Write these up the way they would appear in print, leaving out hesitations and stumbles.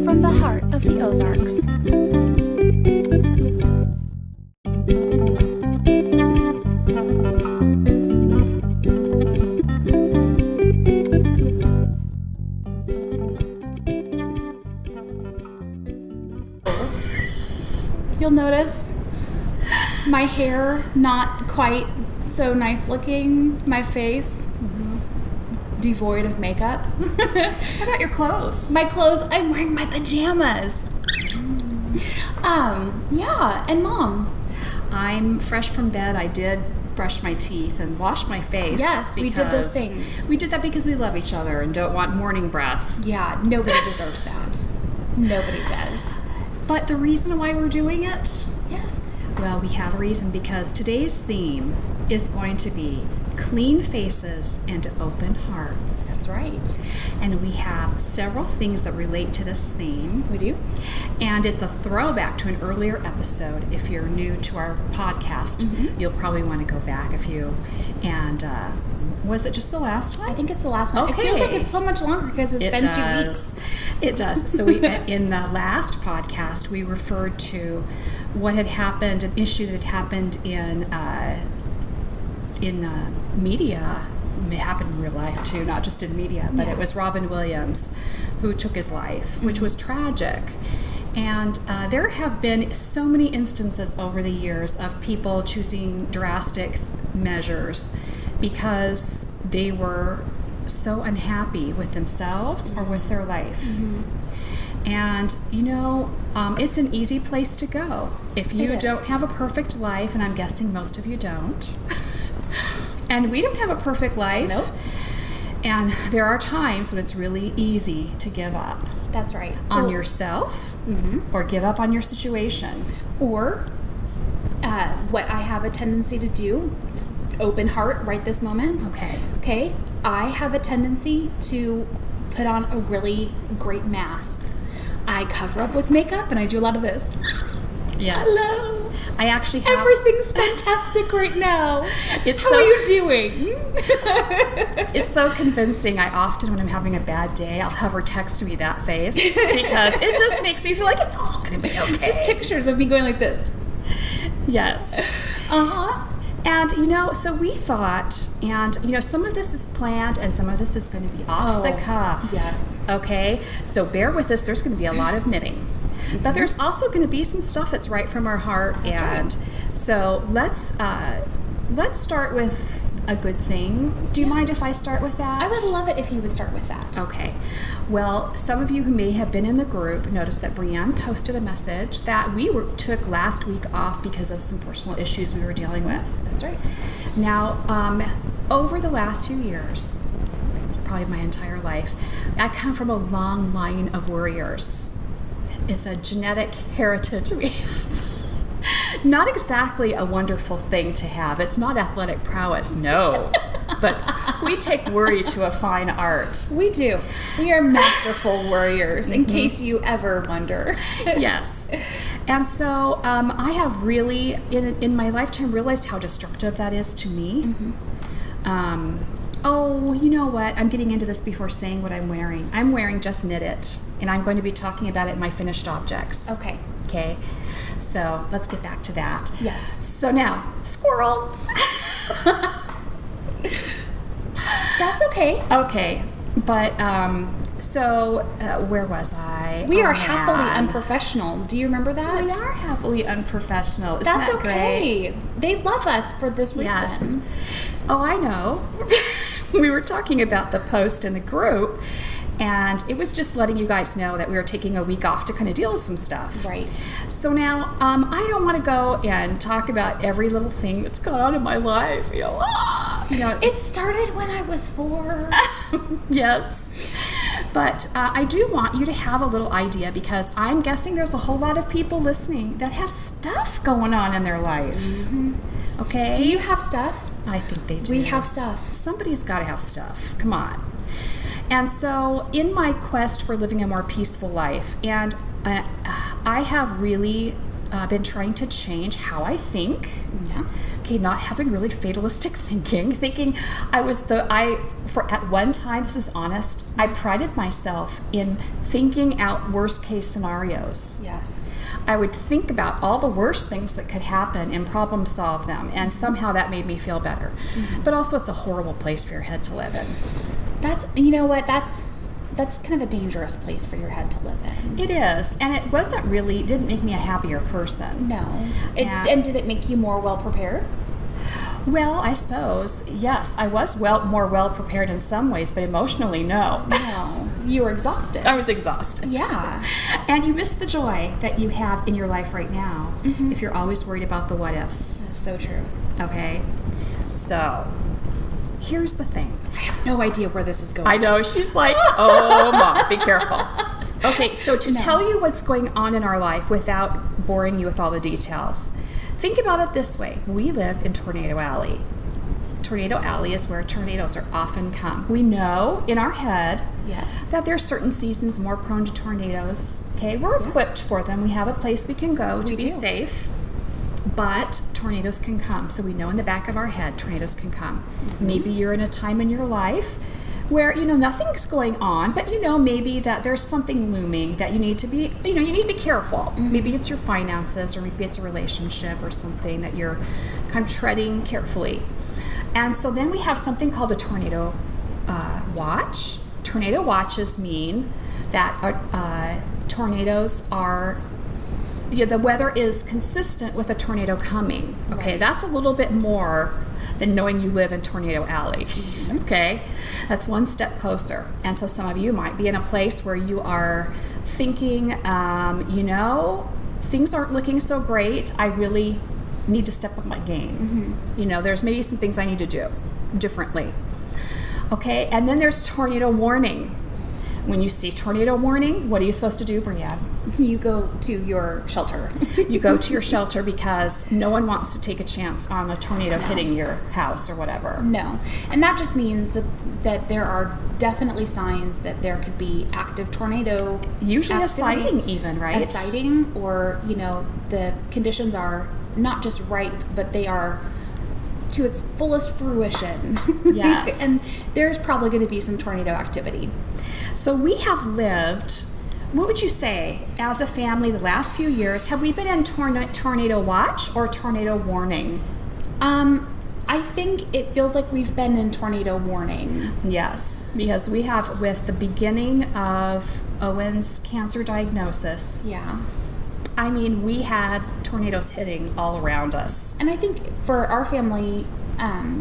from the heart of the Ozarks. You'll notice my hair not quite so nice looking, my face devoid of makeup. How about your clothes? My clothes, I'm wearing my pajamas. Yeah, and Mom. I'm fresh from bed. I did brush my teeth and wash my face. Yes, we did those things. We did that because we love each other and don't want morning breath. Yeah, nobody deserves that. Nobody does. But the reason why we're doing it? Yes. Well, we have a reason, because today's theme is going to be clean faces and open hearts. That's right. And we have several things that relate to this theme. We do. And it's a throwback to an earlier episode. If you're new to our podcast, you'll probably want to go back a few. And was it just the last one? I think it's the last one. Okay. It feels like it's so much longer because it's been 2 weeks. It does. So we, in the last podcast, we referred to what had happened, an issue that had happened in media. It happened in real life too, not just in media, but it was Robin Williams who took his life, which was tragic. And there have been so many instances over the years of people choosing drastic measures because they were so unhappy with themselves or with their life. And, you know, it's an easy place to go. If you don't have a perfect life, and I'm guessing most of you don't, and we don't have a perfect life. Nope. And there are times when it's really easy to give up. That's right. On yourself, or give up on your situation. Or what I have a tendency to do, open heart right this moment. Okay. I have a tendency to put on a really great mask. I cover up with makeup and I do a lot of this. Yes. Hello. I actually have... Everything's fantastic right now. How are you doing? It's so convincing. I often, when I'm having a bad day, I'll have her text me that face because it just makes me feel like it's all going to be okay. Just pictures of me going like this. Yes. And, you know, so we thought, and, you know, some of this is planned and some of this is going to be off the cuff. Yes. Okay? So bear with us. There's going to be a lot of knitting. But there's also going to be some stuff that's right from our heart. That's right. So let's start with a good thing. Do you mind if I start with that? I would love it if you would start with that. Okay. Well, some of you who may have been in the group noticed that Brianne posted a message that we took last week off because of some personal issues we were dealing with. That's right. Now, over the last few years, probably my entire life, I come from a long line of warriors. It's a genetic heritage we have. Not exactly a wonderful thing to have. It's not athletic prowess, no. But we take worry to a fine art. We do. We are masterful warriors, in case you ever wonder. Yes. And so I have really, in my lifetime, realized how destructive that is to me. Oh, you know what? I'm getting into this before saying what I'm wearing. I'm wearing Just Knit It, and I'm going to be talking about it in my finished objects. Okay. So let's get back to that. Yes. So now, squirrel. That's okay. Okay. But, where was I? We are happily unprofessional. Do you remember that? We are happily unprofessional. Isn't That's that okay. Great? They love us for this reason. Yes. Oh, I know. We were talking about the post in the group, and it was just letting you guys know that we were taking a week off to kind of deal with some stuff. Right. So now, I don't want to go and talk about every little thing that's gone on in my life. It started when I was 4. Yes. But I do want you to have a little idea, because I'm guessing there's a whole lot of people listening that have stuff going on in their life. Okay? Do you have stuff? I think they do. We have stuff. Somebody's got to have stuff. Come on. And so in my quest for living a more peaceful life, and I have really been trying to change how I think. Yeah. Okay, not having really fatalistic thinking at one time, this is honest, I prided myself in thinking out worst case scenarios. Yes. I would think about all the worst things that could happen and problem solve them, and somehow that made me feel better. But also, it's a horrible place for your head to live in. That's, you know what, that's kind of a dangerous place for your head to live in. It is, and it didn't make me a happier person. No. And did it make you more well prepared? Well, I suppose, yes. I was more well prepared in some ways, but emotionally, no. No. You were exhausted. I was exhausted. Yeah. And you miss the joy that you have in your life right now if you're always worried about the what ifs. That's so true. Okay? So, here's the thing. I have no idea where this is going. I know. She's like, oh, Mom, be careful. Okay, so to tell you what's going on in our life without boring you with all the details, think about it this way. We live in Tornado Alley. Tornado Alley is where tornadoes are often come. We know in our head that there are certain seasons more prone to tornadoes. Okay, we're equipped for them. We have a place we can go to be safe. But tornadoes can come. So we know in the back of our head tornadoes can come. Maybe you're in a time in your life where, nothing's going on, but maybe that there's something looming that you need to be, you need to be careful. Maybe it's your finances, or maybe it's a relationship or something that you're kind of treading carefully. And so then we have something called a tornado watch. Tornado watches mean that tornadoes are, the weather is consistent with a tornado coming. Okay, that's a little bit more than knowing you live in Tornado Alley. Okay, that's one step closer. And so some of you might be in a place where you are thinking, things aren't looking so great. I really need to step up my game. There's maybe some things I need to do differently. Okay, and then there's tornado warning. When you see tornado warning, what are you supposed to do, Brianne? You go to your shelter. You go to your shelter because no one wants to take a chance on a tornado hitting your house or whatever. No. And that just means that there are definitely signs that there could be active tornado. Usually a sighting even, right? A sighting, or, the conditions are not just ripe, but they are to its fullest fruition. Yes. And there's probably going to be some tornado activity. So we have lived, what would you say, as a family the last few years, have we been in tornado watch or tornado warning? I think it feels like we've been in tornado warning. Yes, because we have, with the beginning of Owen's cancer diagnosis. Yeah. I mean, we had tornadoes hitting all around us. And I think for our family,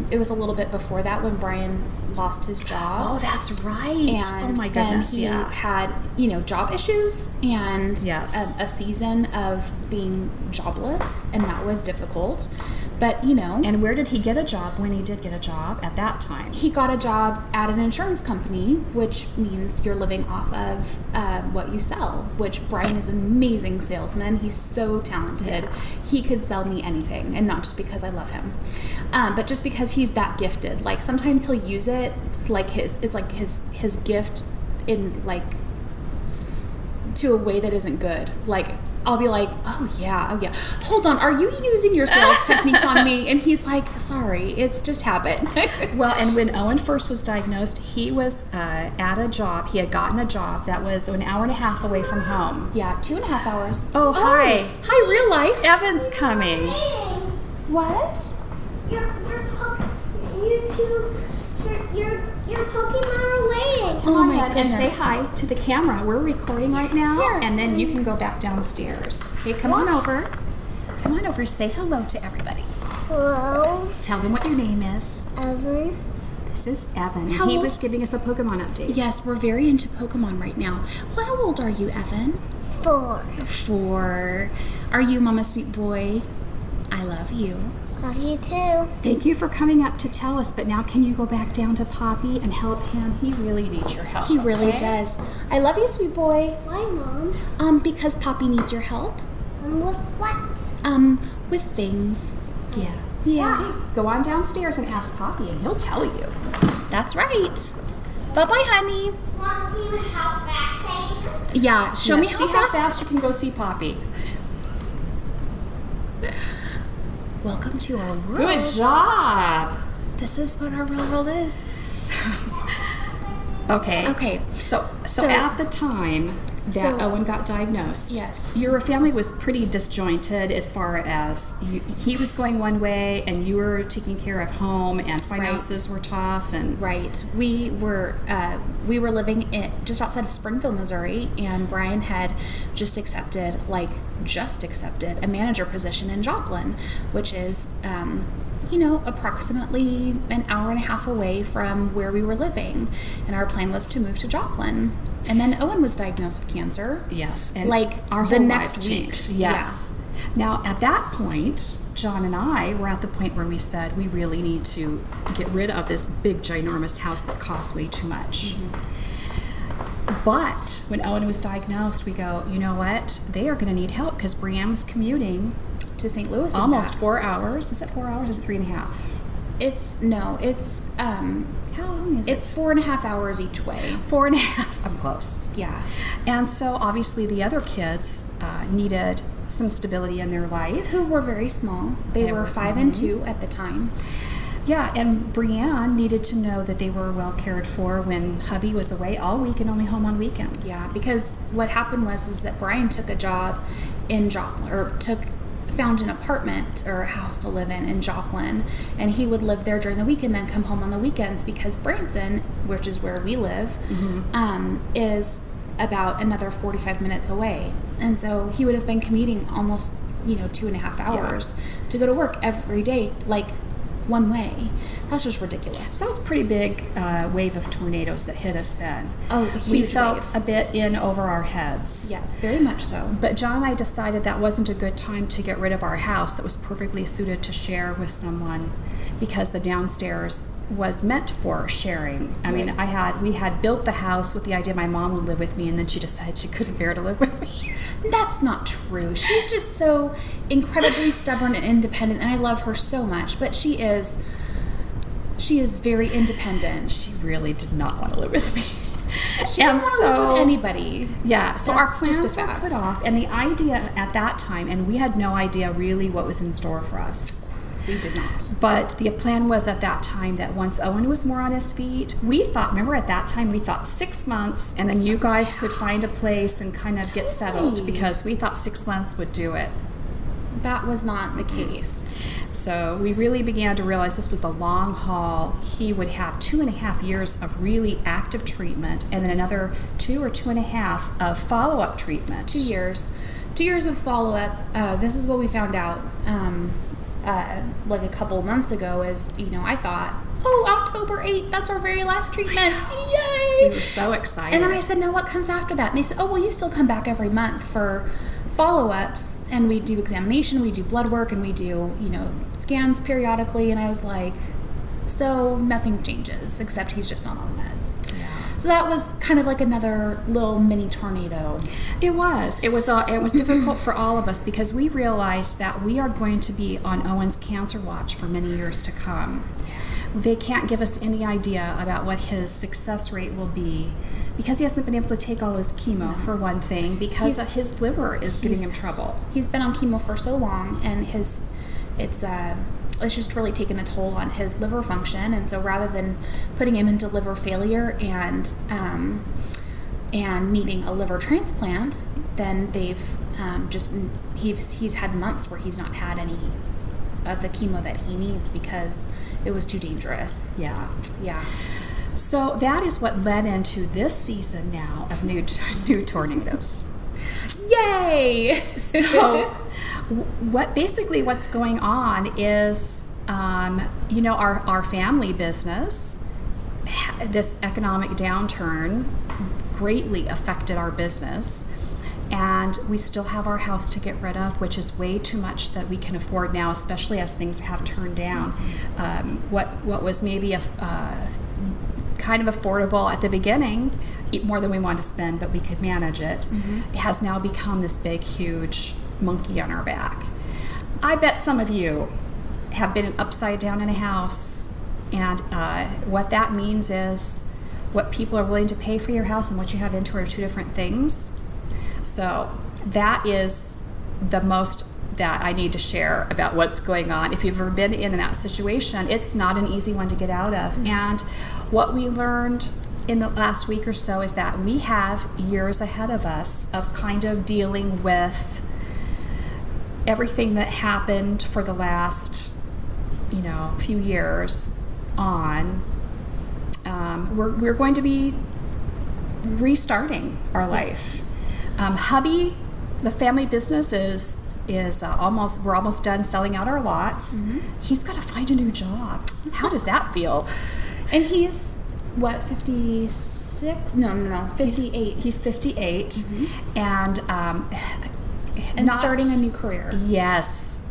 it was a little bit before that when Brian lost his job. Oh, that's right. And oh my goodness, then he had, job issues and a season of being jobless, and that was difficult. But, And where did he get a job when he did get a job at that time? He got a job at an insurance company, which means you're living off of what you sell, which Brian is an amazing salesman. He's so talented. He could sell me anything, and not just because I love him, but just because he's that gifted. Like, sometimes he'll use it like his gift in, like, to a way that isn't good. Like, I'll be like, oh yeah, hold on, are you using your sales techniques on me? And he's like, sorry, it's just habit. Well, and when Owen first was diagnosed, he was at a job. He had gotten a job that was an hour and a half away from home. Yeah, 2.5 hours. Oh, hi. Hi, real life. Evan's coming. What? Your Pokemon are waiting. Oh my goodness. And say hi to the camera. We're recording right now. Here. And then you can go back downstairs. Okay, come on over. Come on over. Say hello to everybody. Hello. Tell them what your name is. Evan. This is Evan. And he was giving us a Pokemon update. Yes, we're very into Pokemon right now. Well, how old are you, Evan? 4. 4. Are you Mama Sweet Boy? I love you. Love you too. Thank you for coming up to tell us, but now can you go back down to Poppy and help him? He really needs your help. He really does. I love you, sweet boy. Why, Mom? Because Poppy needs your help. With what? With things. Yeah. Yeah. Okay. Go on downstairs and ask Poppy, and he'll tell you. That's right. Bye-bye, honey. Want to see how fast I am? Yeah, show me See how fast. you can go see Poppy. Welcome to our world. Good job. This is what our real world is. Okay. So at the time that Owen got diagnosed, yes, your family was pretty disjointed as far as he was going one way and you were taking care of home, and finances were tough. And we were living just outside of Springfield, Missouri, and Brian had just accepted a manager position in Joplin, which is approximately an hour and a half away from where we were living, and our plan was to move to Joplin. And then Owen was diagnosed with cancer. Yes, and our whole next week. Changed. Yes. Yeah. Now, at that point, John and I were at the point where we said we really need to get rid of this big, ginormous house that costs way too much. Mm-hmm. But when Owen was diagnosed, we go, you know what? They are going to need help, because Brianne was commuting to St. Louis almost 4 hours. Is it 4 hours or is it 3.5? How long is it? It's 4.5 hours each way. 4.5. I'm close. Yeah. And so obviously the other kids needed some stability in their life. Who were very small. They were 5 and 2 at the time. Yeah, and Brianne needed to know that they were well cared for when hubby was away all week and only home on weekends. Yeah, because what happened was that Brian took a job in Joplin, or found an apartment or a house to live in Joplin, and he would live there during the week and then come home on the weekends, because Branson, which is where we live, is about another 45 minutes away, and so he would have been commuting almost 2.5 hours to go to work every day, one way. That's just ridiculous. So that was a pretty big wave of tornadoes that hit us then. Oh, a huge We felt wave. a bit in over our heads. Yes, very much so. But John and I decided that wasn't a good time to get rid of our house that was perfectly suited to share with someone, because the downstairs was meant for sharing. I mean, we had built the house with the idea my mom would live with me, and then she decided she couldn't bear to live with me. That's not true. She's just so incredibly stubborn and independent, and I love her so much, but she is very independent. She really did not want to live with me. She didn't want to live with anybody. Yeah, so That's our plans just a were fact. put off, and the idea at that time, and we had no idea really what was in store for us. We did not. But the plan was at that time that once Owen was more on his feet, remember at that time we thought 6 months, and then you guys could find a place and kind of get settled, because we thought 6 months would do it. That was not the case. So we really began to realize this was a long haul. He would have 2.5 years of really active treatment, and then another 2 or 2.5 of follow-up treatment. 2 years. 2 years of follow-up. This is what we found out a couple months ago is, I thought, October 8th, that's our very last treatment. Yay! We were so excited. And then I said, now what comes after that? And they said, you still come back every month for follow-ups, and we do examination, we do blood work, and we do, scans periodically. And I was like, so nothing changes, except he's just not on meds. Yeah. So that was kind of like another little mini tornado. It was difficult for all of us, because we realized that we are going to be on Owen's cancer watch for many years to come. They can't give us any idea about what his success rate will be, because he hasn't been able to take all his chemo, for one thing, because his liver is giving him trouble. He's been on chemo for so long, and it's just really taken a toll on his liver function. And so rather than putting him into liver failure and needing a liver transplant, then they've he's had months where he's not had any of the chemo that he needs because it was too dangerous. Yeah. Yeah. So that is what led into this season now of new tornadoes. Yay! So what's going on is, our family business, this economic downturn greatly affected our business. And we still have our house to get rid of, which is way too much that we can afford now, especially as things have turned down. What was maybe a kind of affordable at the beginning, more than we wanted to spend, but we could manage it, it has now become this big, huge monkey on our back. I bet some of you have been upside down in a house, and what that means is what people are willing to pay for your house and what you have into are two different things. So that is the most that I need to share about what's going on. If you've ever been in that situation, it's not an easy one to get out of. And what we learned in the last week or so is that we have years ahead of us of kind of dealing with everything that happened for the last, few years on. We're going to be restarting our life. Hubby, the family business is almost, we're almost done selling out our lots. He's got to find a new job. How does that feel? And he's what, 56? No, 58. He's 58, and starting a new career. Yes.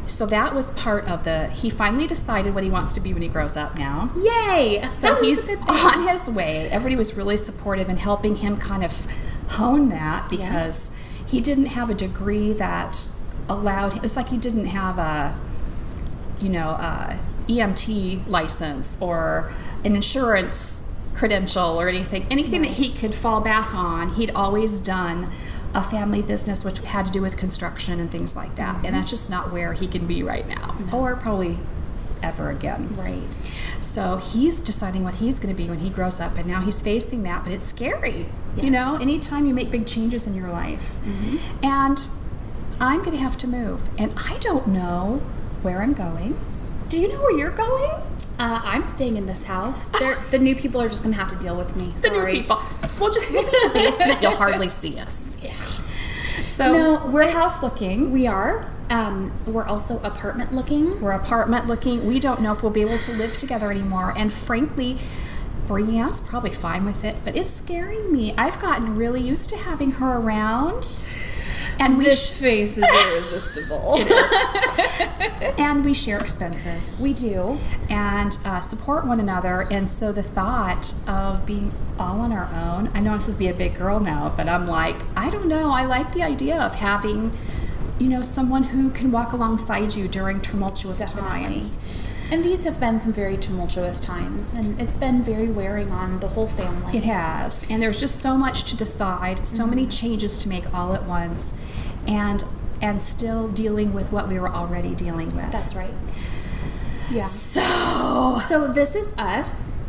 So that was part of he finally decided what he wants to be when he grows up now. Yay! So he's on his way. Everybody was really supportive in helping him kind of hone that, because he didn't have a degree that allowed him. It's like he didn't have a EMT license or an insurance credential or anything that he could fall back on. He'd always done a family business which had to do with construction and things like that, and that's just not where he can be right now, or probably ever again. Right. So he's deciding what he's going to be when he grows up, and now he's facing that, but it's scary. Anytime you make big changes in your life. And I'm going to have to move, and I don't know where I'm going. Do you know where you're going? I'm staying in this house. The new people are just going to have to deal with me. The new people. We'll be in the basement. You'll hardly see us. Yeah. So we're house looking. We are. We're also apartment looking. We're apartment looking. We don't know if we'll be able to live together anymore. And frankly, Brianne's probably fine with it, but it's scaring me. I've gotten really used to having her around. And this face is irresistible. And we share expenses. We do. And support one another. And so the thought of being all on our own, I know I'm supposed to be a big girl now, but I'm like, I don't know. I like the idea of having, someone who can walk alongside you during tumultuous times. And these have been some very tumultuous times, and it's been very wearing on the whole family. It has. And there's just so much to decide, so many changes to make all at once, and still dealing with what we were already dealing with. That's right. Yeah. So this is us.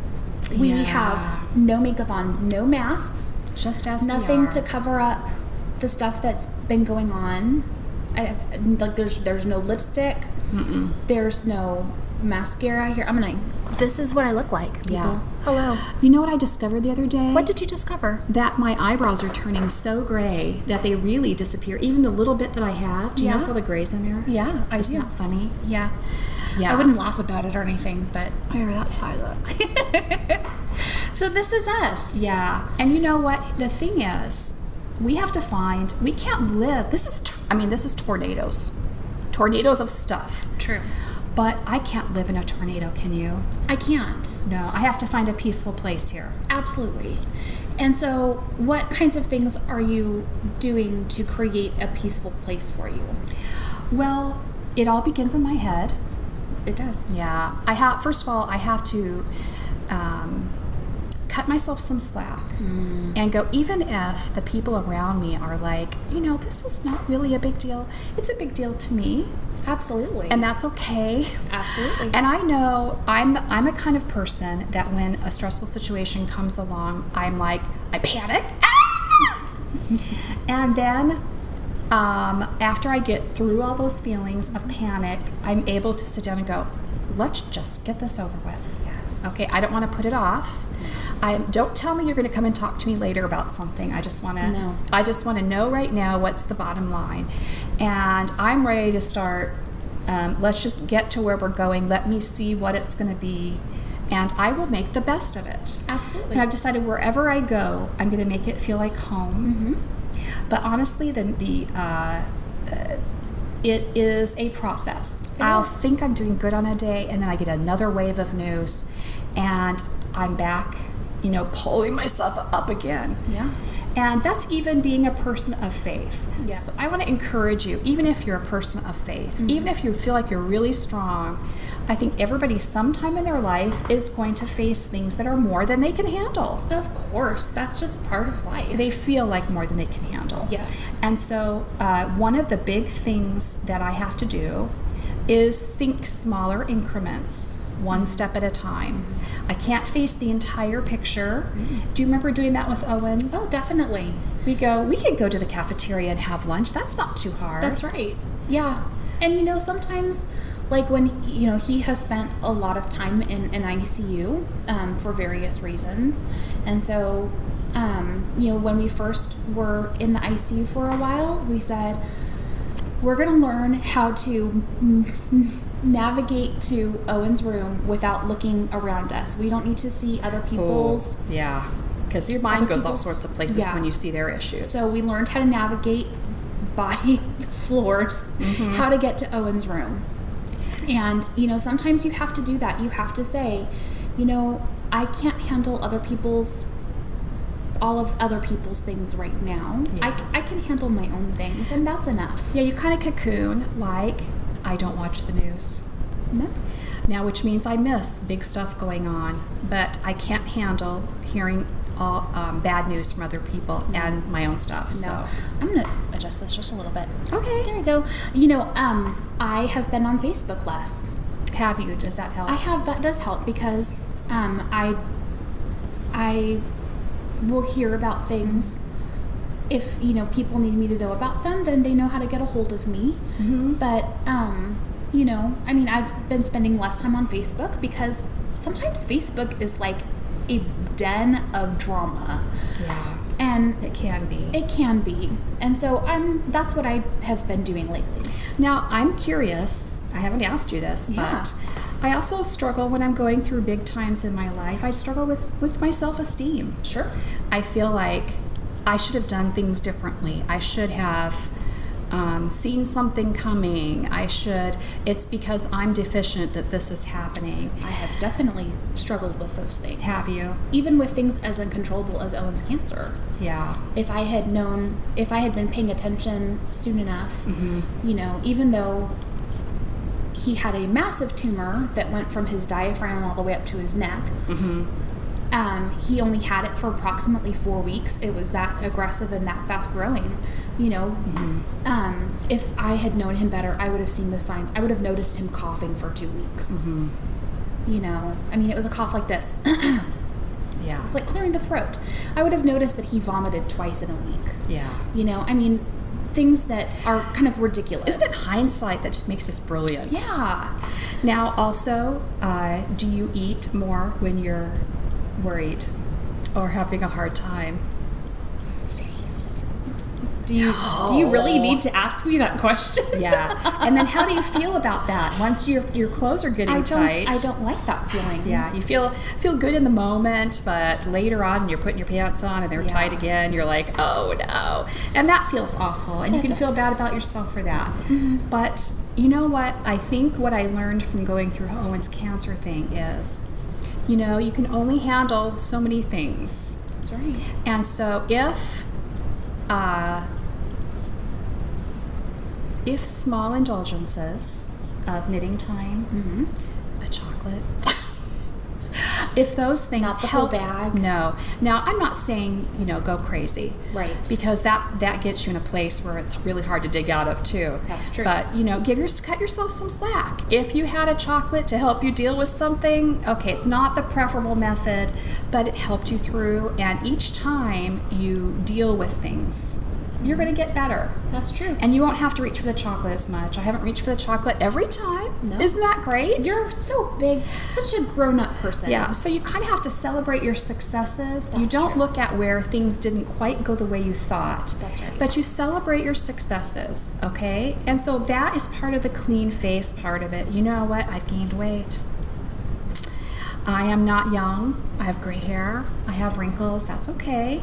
We have no makeup on, no masks. Just as nothing to cover up the stuff that's been going on. There's no lipstick. There's no mascara here. This is what I look like, people. Yeah. Hello. You know what I discovered the other day? What did you discover? That my eyebrows are turning so gray that they really disappear. Even the little bit that I have. Do you notice all the grays in there? Yeah, I do. Isn't that funny? Yeah. Yeah. I wouldn't laugh about it or anything, but that's how I look. So this is us. Yeah. And you know what? The thing is, we can't live. This is tornadoes. Tornadoes of stuff. True. But I can't live in a tornado, can you? I can't. No, I have to find a peaceful place here. Absolutely. And so what kinds of things are you doing to create a peaceful place for you? Well, it all begins in my head. It does. Yeah. First of all, I have to cut myself some slack and go, even if the people around me are like, this is not really a big deal. It's a big deal to me. Absolutely. And that's okay. Absolutely. And I know I'm a kind of person that when a stressful situation comes along, I panic. Ah! And then after I get through all those feelings of panic, I'm able to sit down and go, let's just get this over with. Yes. Okay, I don't want to put it off. Don't tell me you're going to come and talk to me later about something. I just want to know right now what's the bottom line. And I'm ready to start. Let's just get to where we're going. Let me see what it's going to be. And I will make the best of it. Absolutely. And I've decided wherever I go, I'm going to make it feel like home. But honestly, it is a process. I'll think I'm doing good on a day, and then I get another wave of news, and I'm back, pulling myself up again. Yeah. And that's even being a person of faith. Yes. So I want to encourage you, even if you're a person of faith, even if you feel like you're really strong, I think everybody sometime in their life is going to face things that are more than they can handle. Of course, that's just part of life. They feel like more than they can handle. Yes. And so one of the big things that I have to do is think smaller increments, one step at a time. I can't face the entire picture. Do you remember doing that with Owen? Oh, definitely. We could go to the cafeteria and have lunch. That's not too hard. That's right. Yeah. And sometimes, like when, he has spent a lot of time in an ICU for various reasons. And so, when we first were in the ICU for a while, we said, we're going to learn how to navigate to Owen's room without looking around us. We don't need to see other people's. Oh, yeah. Because your mind goes all sorts of places when you see their issues. So we learned how to navigate by the floors, how to get to Owen's room. And, sometimes you have to do that. You have to say, I can't handle all of other people's things right now. Yeah. I can handle my own things, and that's enough. Yeah, you kind of cocoon, like, I don't watch the news. No. Now, which means I miss big stuff going on, but I can't handle hearing all bad news from other people and my own stuff. No. So I'm going to adjust this just a little bit. Okay. There we go. I have been on Facebook less. Have you? Does that help? I have. That does help because I will hear about things. If, people need me to know about them, then they know how to get a hold of me. But, I've been spending less time on Facebook because sometimes Facebook is like a den of drama. Yeah. And it can be. It can be. And so that's what I have been doing lately. Now, I'm curious. I haven't asked you this, but I also struggle when I'm going through big times in my life. I struggle with my self-esteem. Sure. I feel like I should have done things differently. I should have seen something coming. It's because I'm deficient that this is happening. I have definitely struggled with those things. Have you? Even with things as uncontrollable as Owen's cancer. Yeah. If I had been paying attention soon enough, even though he had a massive tumor that went from his diaphragm all the way up to his neck, he only had it for approximately 4 weeks. It was that aggressive and that fast growing, If I had known him better, I would have seen the signs. I would have noticed him coughing for 2 weeks. It was a cough like this. Yeah. It's like clearing the throat. I would have noticed that he vomited twice in a week. Yeah. Things that are kind of ridiculous. Isn't it hindsight that just makes this brilliant? Yeah. Now, also, do you eat more when you're worried or having a hard time? Do you really need to ask me that question? Yeah. And then how do you feel about that once your clothes are getting tight? I don't like that feeling. Yeah. You feel good in the moment, but later on you're putting your pants on and they're tight again. You're like, oh no. And that feels awful. And you can feel bad about yourself for that. But you know what? I think what I learned from going through Owen's cancer thing is, you can only handle so many things. That's right. And so if small indulgences of knitting time, a chocolate, if those things not the help, whole bag. No. Now, I'm not saying, go crazy. Right. Because that gets you in a place where it's really hard to dig out of, too. That's true. But, cut yourself some slack. If you had a chocolate to help you deal with something, okay, it's not the preferable method, but it helped you through. And each time you deal with things, you're going to get better. That's true. And you won't have to reach for the chocolate as much. I haven't reached for the chocolate every time. No. Isn't that great? You're so big, such a grown-up person. Yeah, so you kind of have to celebrate your successes. You don't look at where things didn't quite go the way you thought. That's right. But you celebrate your successes, okay? And so that is part of the clean face part of it. You know what? I've gained weight. I am not young. I have gray hair. I have wrinkles. That's okay.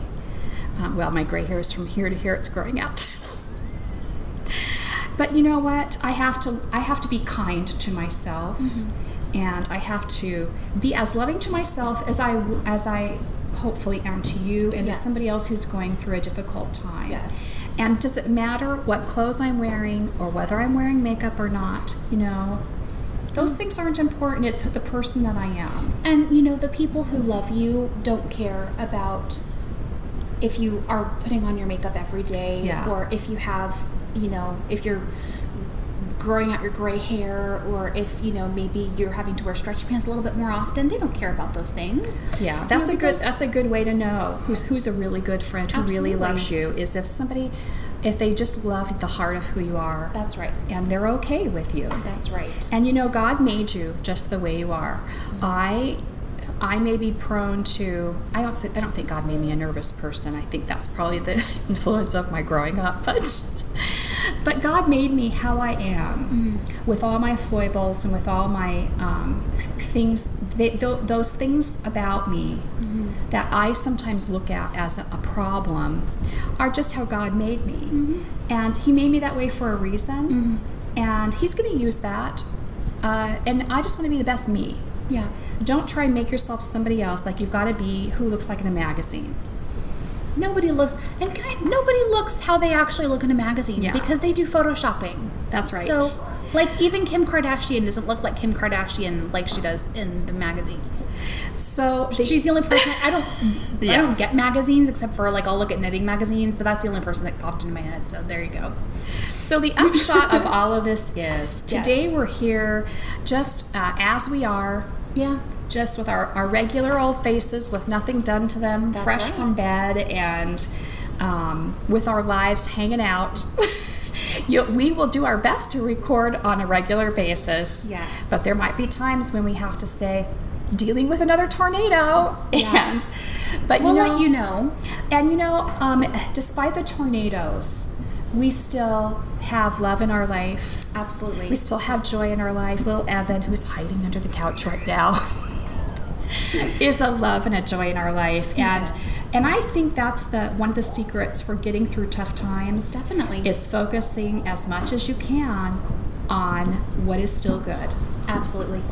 My gray hair is from here to here. It's growing out. But you know what? I have to be kind to myself, and I have to be as loving to myself as I hopefully am to you and to somebody else who's going through a difficult time. Yes. And does it matter what clothes I'm wearing or whether I'm wearing makeup or not? Those things aren't important. It's the person that I am. And, the people who love you don't care about if you are putting on your makeup every day or if you have, if you're growing out your gray hair, or if maybe you're having to wear stretchy pants a little bit more often. They don't care about those things. Yeah, that's a good way to know who's a really good friend who really loves you, is if they just love the heart of who you are. That's right. And they're okay with you. That's right. And God made you just the way you are. I may be prone to, I don't think God made me a nervous person. I think that's probably the influence of my growing up, but God made me how I am, with all my foibles and with all my things, those things about me that I sometimes look at as a problem are just how God made me. And He made me that way for a reason, and He's going to use that. And I just want to be the best me. Yeah. Don't try and make yourself somebody else, like you've got to be who looks like in a magazine. Nobody looks how they actually look in a magazine because they do photoshopping. That's right. So, even Kim Kardashian doesn't look like Kim Kardashian like she does in the magazines. So she's the only person I don't get magazines except for I'll look at knitting magazines, but that's the only person that popped into my head. So there you go. So the upshot of all of this is today we're here just as we are. Yeah. Just with our regular old faces, with nothing done to them, fresh from bed, and with our lives hanging out. We will do our best to record on a regular basis. Yes. But there might be times when we have to say, dealing with another tornado. Yeah. But we'll let you know. And despite the tornadoes, we still have love in our life. Absolutely. We still have joy in our life. Little Evan, who's hiding under the couch right now, is a love and a joy in our life. And I think that's one of the secrets for getting through tough times. Definitely. Is focusing as much as you can on what is still good. Absolutely.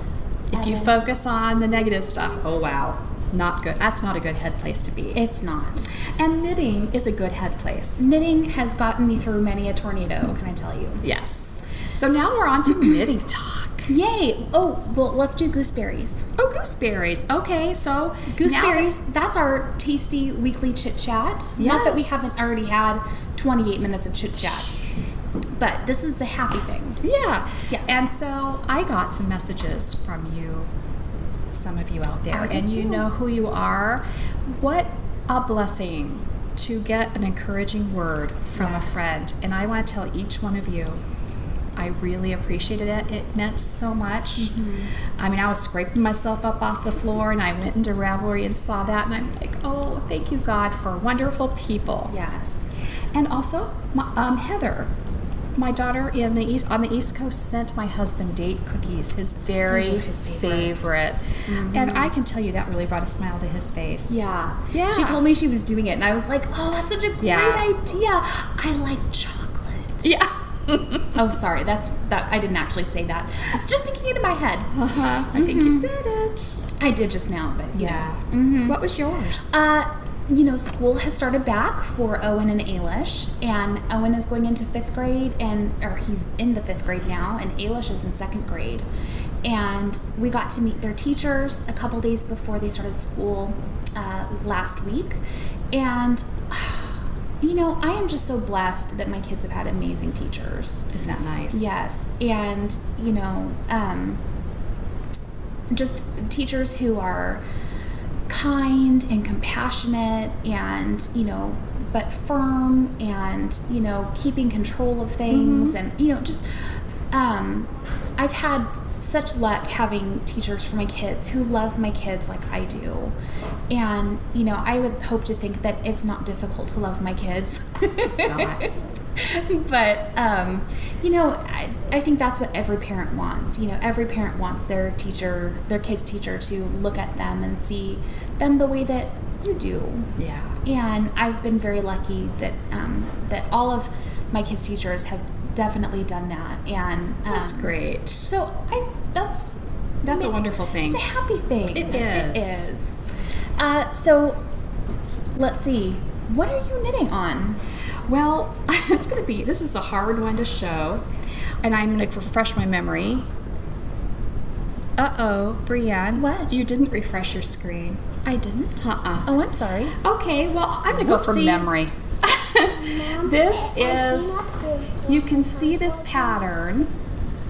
If you focus on the negative stuff, oh wow, not good. That's not a good head place to be. It's not. And knitting is a good head place. Knitting has gotten me through many a tornado, can I tell you? Yes. So now we're on to knitting talk. Yay! Oh, well, let's do gooseberries. Oh, gooseberries. Okay, so gooseberries, that's our tasty weekly chit-chat. Yes. Not that we haven't already had 28 minutes of chit-chat, but this is the happy things. Yeah. And so I got some messages from you, some of you out there, and you know who you are. What a blessing to get an encouraging word from a friend. And I want to tell each one of you, I really appreciated it. It meant so much. I mean, I was scraping myself up off the floor, and I went into Ravelry and saw that, and I'm like, oh, thank you, God, for wonderful people. Yes. And also, Heather, my daughter on the East Coast, sent my husband date cookies, his favorite. And I can tell you that really brought a smile to his face. Yeah. She told me she was doing it, and I was like, oh, that's such a great idea. I like chocolate. Yeah. Oh, sorry. That I didn't actually say that. I was just thinking it in my head. I think you said it. I did just now, but What was yours? School has started back for Owen and Ailish, and Owen is going into 5th grade, or he's in the 5th grade now, and Ailish is in 2nd grade. And we got to meet their teachers a couple days before they started school last week, and I am just so blessed that my kids have had amazing teachers. Isn't that nice? Yes. And, just teachers who are kind and compassionate and, but firm and, keeping control of things. And, I've had such luck having teachers for my kids who love my kids like I do. And, I would hope to think that it's not difficult to love my kids. It's not. But, I think that's what every parent wants. Every parent wants their kid's teacher to look at them and see them the way that you do. Yeah. And I've been very lucky that that all of my kids' teachers have definitely done that. And that's great. So that's a wonderful thing. It's a happy thing. It is. So let's see. What are you knitting on? Well, this is a hard one to show, and I'm going to refresh my memory. Uh-oh, Brianne. What? You didn't refresh your screen. I didn't. Uh-uh. Oh, I'm sorry. Okay, well, I'm going to go from Whoopsie. memory. This is, you can see this pattern.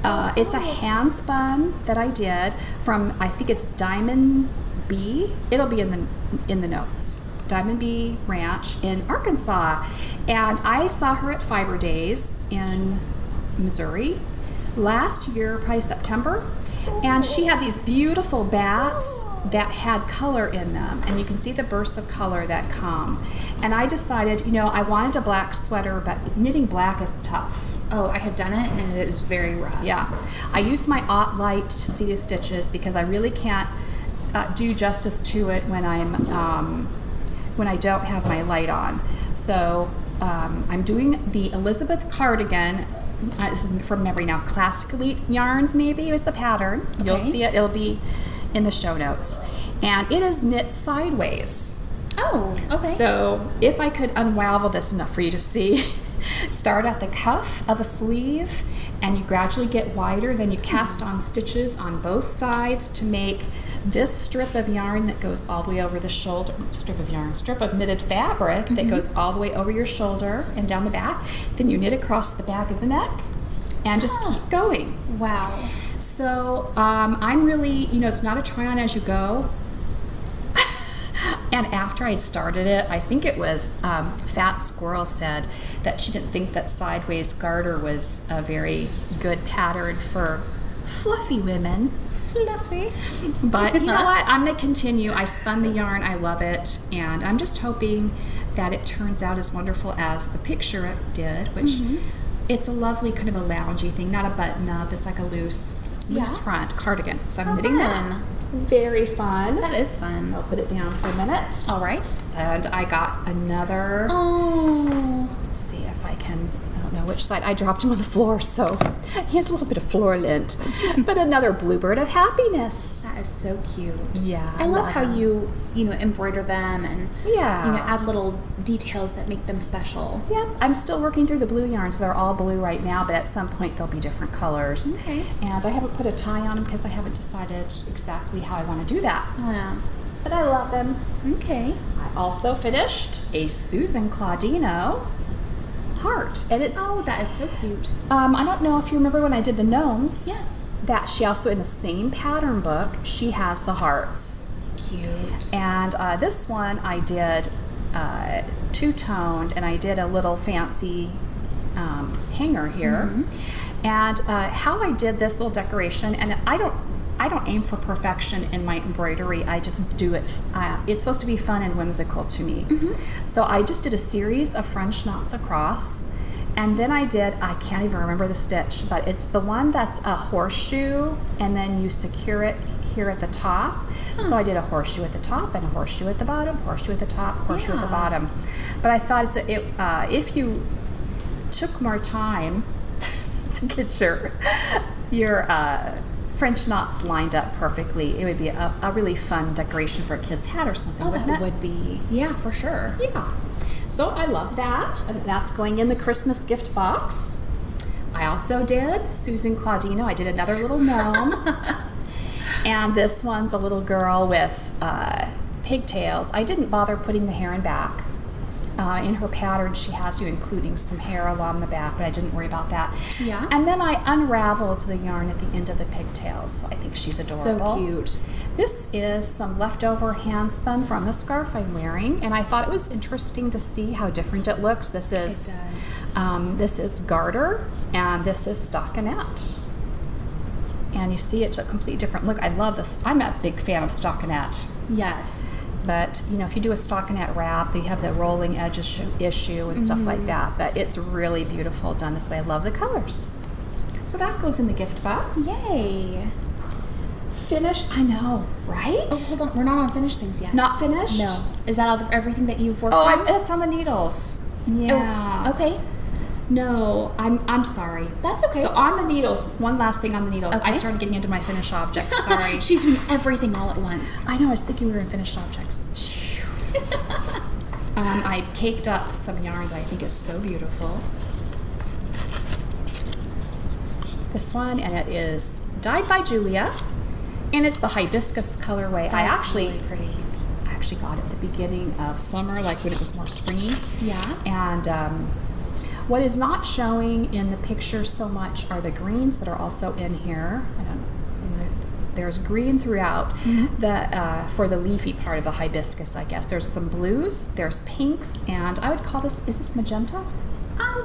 It's a hand spun that I did from, I think it's Diamond Bee. It'll be in the notes. Diamond Bee Ranch in Arkansas. And I saw her at Fiber Days in Missouri last year, probably September. And she had these beautiful bats that had color in them, and you can see the bursts of color that come. And I decided, I wanted a black sweater, but knitting black is tough. Oh, I have done it, and it is very rough. Yeah. I use my Ott light to see the stitches because I really can't do justice to it when when I don't have my light on. So I'm doing the Elizabeth cardigan. This is from memory now. Classic Elite Yarns maybe was the pattern. Okay. You'll see it. It'll be in the show notes. And it is knit sideways. Oh, okay. So if I could unravel this enough for you to see, start at the cuff of a sleeve and you gradually get wider, then you cast on stitches on both sides to make this strip of yarn that goes all the way over the shoulder, strip of knitted fabric that goes all the way over your shoulder and down the back. Then you knit across the back of the neck and just keep going. Wow. So I'm really, it's not a try on as you go. And after I'd started it, I think it was Fat Squirrel said that she didn't think that sideways garter was a very good pattern for fluffy women. Fluffy. But you know what? I'm going to continue. I spun the yarn. I love it. And I'm just hoping that it turns out as wonderful as the picture did, which it's a lovely kind of a loungy thing, not a button-up. It's like a loose front cardigan. So I'm knitting that. Very fun. That is fun. I'll put it down for a minute. All right. And I got another. Oh. Let's see if I can. I don't know which side. I dropped him on the floor, so he has a little bit of floor lint. But another Bluebird of happiness. That is so cute. Yeah. I love how you embroider them and add little details that make them special. Yeah. I'm still working through the blue yarn, so they're all blue right now, but at some point they'll be different colors. Okay. And I haven't put a tie on them because I haven't decided exactly how I want to do that. Yeah. But I love them. Okay. I also finished a Susan Claudino heart, and it's that is so cute. I don't know if you remember when I did the gnomes. Yes. That she also in the same pattern book she has the hearts. Cute. And this one I did two-toned, and I did a little fancy hanger here. And how I did this little decoration, and I don't aim for perfection in my embroidery. I just do it. It's supposed to be fun and whimsical to me. So I just did a series of French knots across, and then I can't even remember the stitch, but it's the one that's a horseshoe, and then you secure it here at the top. So I did a horseshoe at the top and a horseshoe at the bottom, horseshoe at the top, horseshoe at the bottom. But I thought if you took more time to get your French knots lined up perfectly, it would be a really fun decoration for a kid's hat or something. Oh, that would be. Yeah, for sure. Yeah. So I love that. And that's going in the Christmas gift box. I also did Susan Claudino. I did another little gnome. And this one's a little girl with pigtails. I didn't bother putting the hair in back. In her pattern, she has you including some hair along the back, but I didn't worry about that. Yeah. And then I unraveled the yarn at the end of the pigtails, so I think she's adorable. So cute. This is some leftover hand spun from the scarf I'm wearing, and I thought it was interesting to see how different it looks. This is garter, and this is stockinette. And you see it's a completely different look. I love this. I'm a big fan of stockinette. Yes. But, if you do a stockinette wrap, you have the rolling edge issue and stuff like that. But it's really beautiful done this way. I love the colors. So that goes in the gift box. Yay. Finished. I know, right? Oh, hold on. We're not on finished things yet. Not finished? No. Is that all everything that you've worked on? Oh, it's on the needles. Yeah. Oh, okay. No, I'm sorry. That's okay. So on the needles, one last thing on the needles. Okay. I started getting into my finished objects. Sorry. She's doing everything all at once. I know. I was thinking we were in finished objects. I caked up some yarn that I think is so beautiful. This one, and it is dyed by Julia, And it's the Hibiscus colorway. That's really pretty. I actually got it at the beginning of summer, like when it was more springy. Yeah. And what is not showing in the picture so much are the greens that are also in here. There's green throughout for the leafy part of the hibiscus, I guess. There's some blues, there's pinks, and I would call this, is this magenta?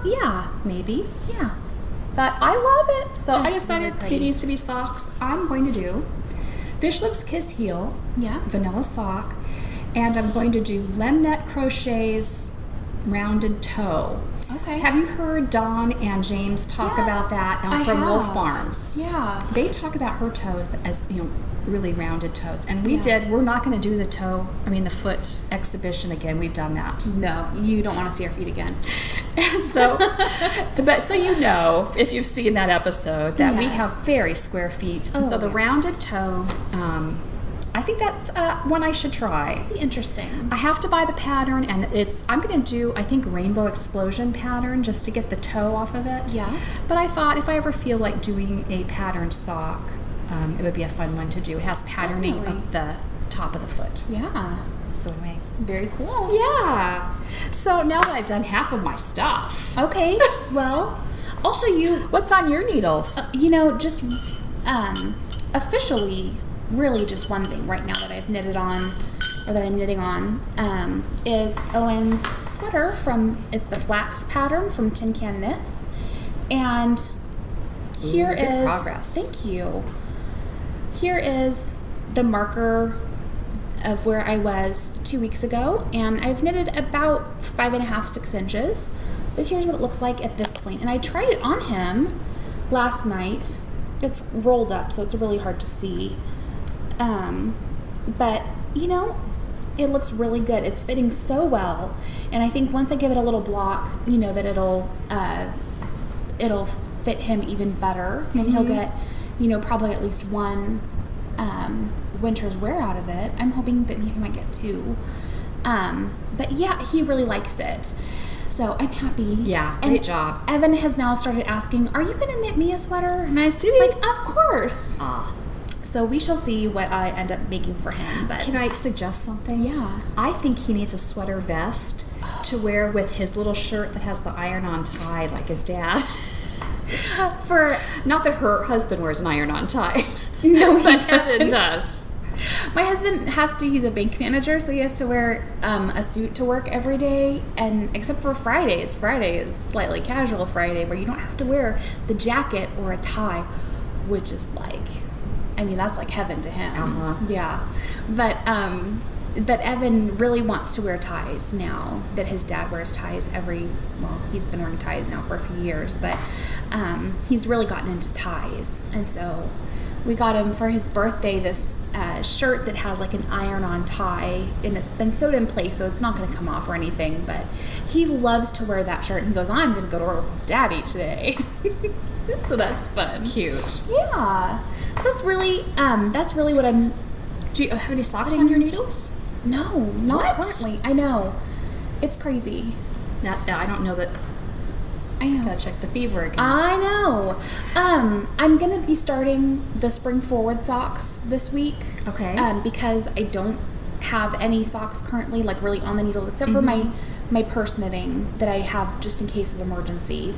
Yeah. Maybe. Yeah. But I love it. So I That's decided really pretty. it needs to be socks. I'm going to do Fish Lips Kiss Heel, Yeah. vanilla sock, and I'm going to do Lemnet Crochet's rounded toe. Okay. Have you heard Dawn and James talk Yes, about that I from Wolf have. Farms? Yeah. They talk about her toes as, really rounded toes. And Yeah. we're not going to do the foot exhibition again. We've done that. No, you don't want to see our feet again. So, if you've seen that episode, that we Yes. have very square feet. And so the yeah. rounded toe, I think that's one I should try. Be interesting. I have to buy the pattern, and I'm going to do, I think, Rainbow Explosion pattern just to get the toe off of it. Yeah. But I thought if I ever feel like doing a patterned sock, it would be a fun one to do. It has patterning Definitely. up the top of the foot. Yeah. So anyway. Very cool. Yeah. So now that I've done half of my stuff, Okay. Well, I'll show you. what's on your needles? Just officially, really just one thing right now that I've knitted on, or that I'm knitting on, is Owen's sweater it's the Flax pattern from Tin Can Knits. And here Ooh, good is, progress. thank you. Here is the marker of where I was 2 weeks ago, and I've knitted about 5.5, 6 inches. So here's what it looks like at this point. And I tried it on him last night. It's rolled up, so it's really hard to see. But it looks really good. It's fitting so well, and I think once I give it a little block, that it'll fit him even better, and he'll get, probably at least one winter's wear out of it. I'm hoping that he might get 2. But yeah, he really likes it. So I'm happy. Yeah, And great job. Evan has now started asking, "Are you going to knit me a sweater?" And I was just like, "Of course." So we shall see what I end up making for him. But Can I suggest something? Yeah. I think he needs a sweater vest to wear with his little shirt that has the iron-on tie like his dad. Not that her husband wears an iron-on tie. No, he but doesn't. Evan does. My husband he's a bank manager, so he has to wear a suit to work every day, and except for Fridays. Friday is slightly casual Friday, where you don't have to wear the jacket or a tie, which is that's like heaven to him. Yeah. But Evan really wants to wear ties now that his dad wears ties he's been wearing ties now for a few years, but he's really gotten into ties. And so we got him for his birthday this shirt that has like an iron-on tie, and it's been sewed in place, so it's not going to come off or anything, but he loves to wear that shirt, and he goes, "I'm going to go to work with Daddy today." So that's fun. It's cute. Yeah. So that's really what I'm... Do you have any socks on your needles? No, not What? currently. I know. It's crazy. I don't know that. I know. Gotta check the fever again. I know. I'm going to be starting the Spring Forward socks this week. Okay. Because I don't have any socks currently, like really on the needles, except for my purse knitting that I have just in case of emergency.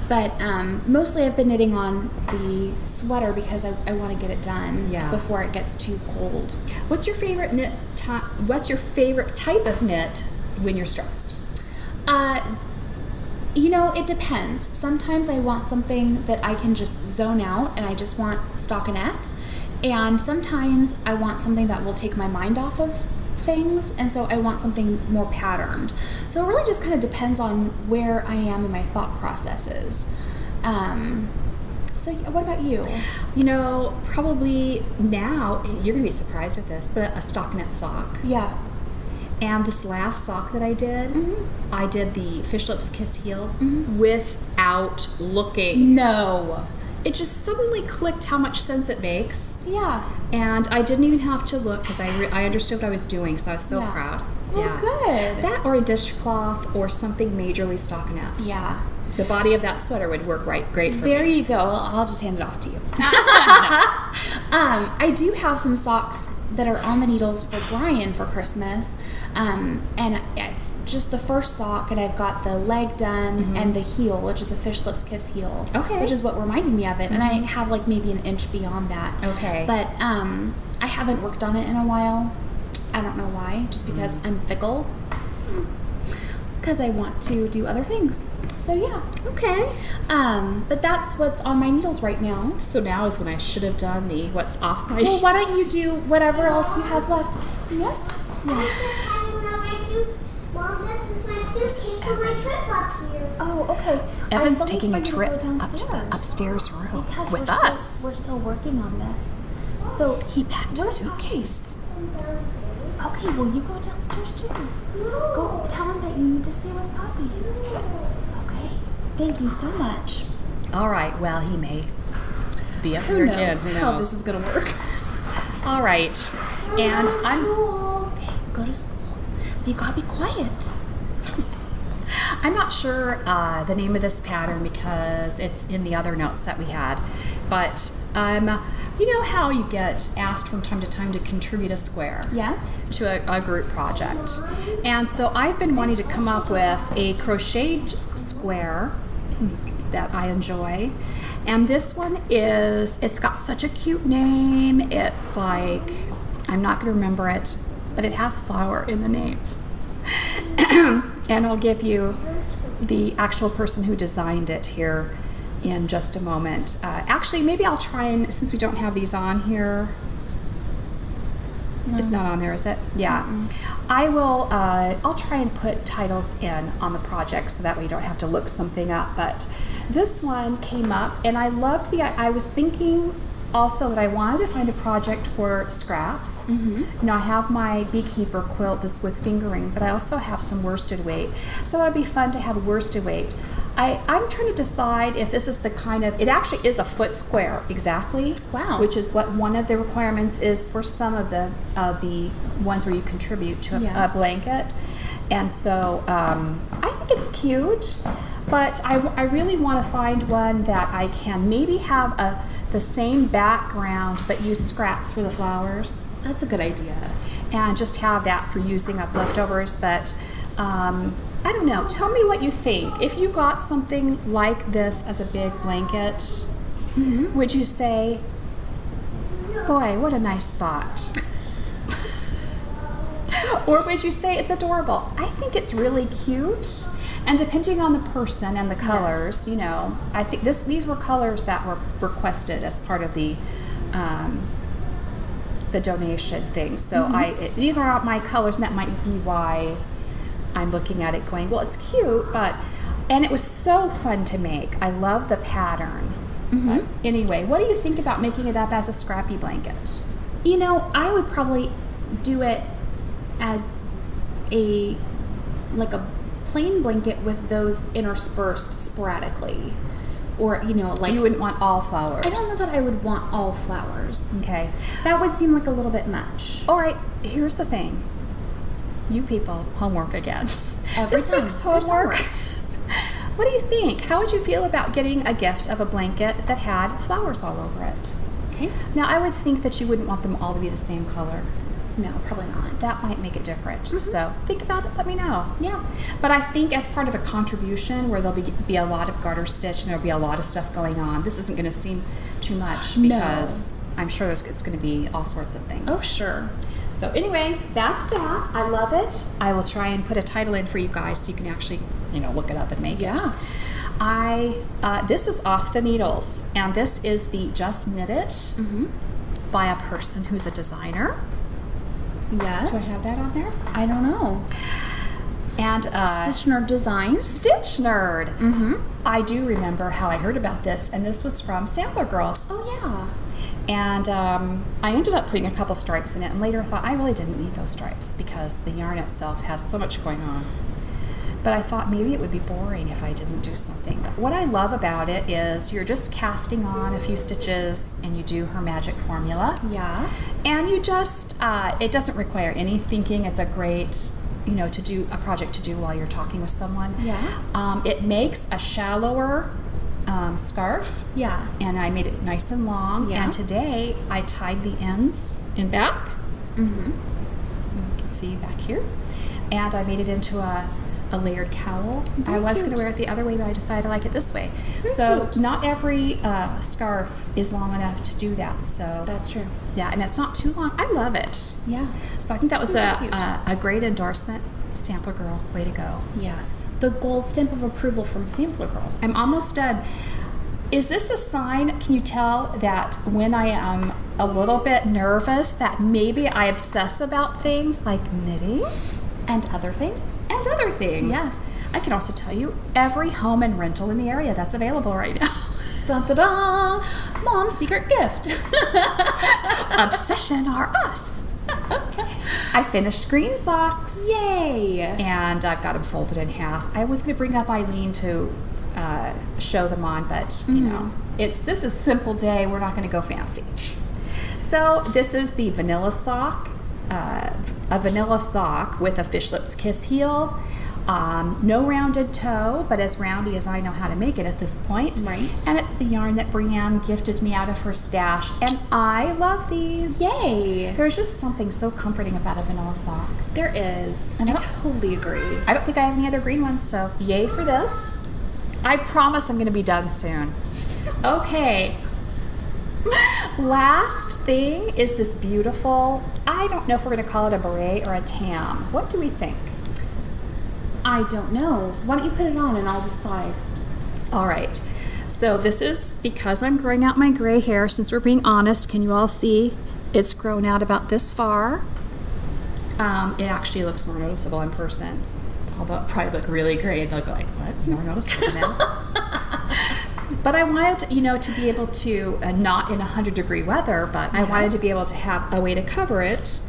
But mostly I've been knitting on the sweater because I want to get it done before it gets too cold. What's your favorite knit? What's your favorite type of knit when you're stressed? It depends. Sometimes I want something that I can just zone out, and I just want stockinette. And sometimes I want something that will take my mind off of things, and so I want something more patterned. So it really just kind of depends on where I am in my thought processes. So what about you? Probably now, you're going to be surprised at this, but a stockinette sock. Yeah. And this last sock that I did, I did the Fish Lips Kiss Heel without looking. No. It just suddenly clicked how much sense it makes. Yeah. And I didn't even have to look because I understood what I was doing, so I was so proud. Oh, good. That or a dishcloth or something majorly stockinette. Yeah. The body of that sweater would work great for me. There you go. I'll just hand it off to you. I do have some socks that are on the needles for Brian for Christmas. And it's just the first sock, and I've got the leg done and the heel, which is a fish lips kiss heel. Okay. Which is what reminded me of it. And I have like maybe an inch beyond that. Okay. But I haven't worked on it in a while. I don't know why, just because I'm fickle. Because I want to do other things. So yeah. Okay. But that's what's on my needles right now. So now is when I should have done the what's off my Well, why don't you do whatever else you have left? Yes? Mom, this is my suitcase for my trip up here. Oh, okay. Evan's I still taking a need to trip go up to the downstairs upstairs room because with we're us. Still, we're still working on this. So He packed a where's suitcase. Okay, well, you go downstairs too. Go tell him that you need to stay with Poppy. Okay. Thank you so much. All right. Well, he may be up Who here knows again. Who how knows? this is going to work? All right. And I'm. Okay, go to school. But you got to be quiet. I'm not sure the name of this pattern because it's in the other notes that we had, but you know how you get asked from time to time to contribute a square Yes? to a group project, and so I've been wanting to come up with a crocheted square that I enjoy, and this one it's got such a cute name. It's like, I'm not going to remember it, but it has flower in the name. And I'll give you the actual person who designed it here in just a moment. Actually, maybe I'll try and, since we don't have these on here, it's not on there, is it? Yeah. I will, I'll try and put titles in on the project so that way you don't have to look something up. But this one came up, and I loved I was thinking also that I wanted to find a project for scraps. You know, I have my beekeeper quilt that's with fingering, but I also have some worsted weight. So that would be fun to have worsted weight. I'm trying to decide if this is the kind of, it actually is a foot square, exactly. Wow. Which is what one of the requirements is for some of the ones where you contribute to a blanket. And so I think it's cute, but I really want to find one that I can maybe have the same background but use scraps for the flowers. That's a good idea. And just have that for using up leftovers. But I don't know. Tell me what you think. If you got something like this as a big blanket, would you say, boy, what a nice thought? Or would you say it's adorable? I think it's really cute. And depending on the person and the colors, you know, I think these were colors that were requested as part of the donation thing. So these are not my colors, and that might be why I'm looking at it going, well, it's cute, and it was so fun to make. I love the pattern. But anyway, what do you think about making it up as a scrappy blanket? You know, I would probably do it as a plain blanket with those interspersed sporadically. Or, you know, like... You wouldn't want all flowers. I don't know that I would want all flowers. Okay. That would seem like a little bit much. All right, here's the thing. You people, homework again. Every This time. week's There's homework. What do you think? How would you feel about getting a gift of a blanket that had flowers all over it? Okay. Now, I would think that you wouldn't want them all to be the same color. No, probably not. That might make it different. So think about it, let me know. Yeah. But I think as part of a contribution where there'll be a lot of garter stitch and there'll be a lot of stuff going on, this isn't going to seem too much because I'm sure it's going to be all sorts of things. Oh, sure. So anyway, that's that. I love it. I will try and put a title in for you guys so you can actually, you know, look it up and make it. This is Off the Needles, and this is the Just Knit It by a person who's a designer. Yes. Do I have that on there? I don't know. And Stitch Nerd Designs. Stitch Nerd. I do remember how I heard about this, and this was from Sampler Girl. Oh, yeah. And I ended up putting a couple stripes in it, and later I thought I really didn't need those stripes because the yarn itself has so much going on. But I thought maybe it would be boring if I didn't do something. But what I love about it is you're just casting on a few stitches and you do her magic formula. Yeah. And you just, it doesn't require any thinking. It's a great, you know, to do a project to do while you're talking with someone. Yeah. It makes a shallower scarf. Yeah. And I made it nice and long. Yeah. And today I tied the ends in back. Mm-hmm. You can see back here. And I made it into a layered cowl. Very I was going to cute. wear it the other way, but I decided I like it this way. Very so cute. not every scarf is long enough to do that. So That's true. yeah, and it's not too long. I love it. Yeah. So I think that was Super cute. a great endorsement. Sampler Girl, way to go. Yes. The gold stamp of approval from Sampler Girl. I'm almost done. Is this a sign, can you tell, that when I am a little bit nervous that maybe I obsess about things like knitting? And other things. And other things. Yes. I can also tell you every home and rental in the area that's available right now. Dun, da, da. Mom's secret gift. Obsession are us. I finished green socks. Yay. And I've got them folded in half. I was going to bring up Eileen to show them on, but you know, this is a simple day. We're not going to go fancy. So this is the vanilla sock, a vanilla sock with a fish lips kiss heel. No rounded toe, but as roundy as I know how to make it at this point. Right. And it's the yarn that Brianne gifted me out of her stash, and I love these. Yay. There's just something so comforting about a vanilla sock. There is. And I totally agree. I don't think I have any other green ones, so yay for this. I promise I'm going to be done soon. Okay. Last thing is this beautiful, I don't know if we're going to call it a beret or a tam. What do we think? I don't know. Why don't you put it on and I'll decide. All right. So this is because I'm growing out my gray hair. Since we're being honest, can you all see it's grown out about this far? It actually looks more noticeable in person. Although it probably look really gray. They'll go like, what? More noticeable now? But I wanted, to be able to, not in 100-degree weather, but I wanted to be able to have a way to cover it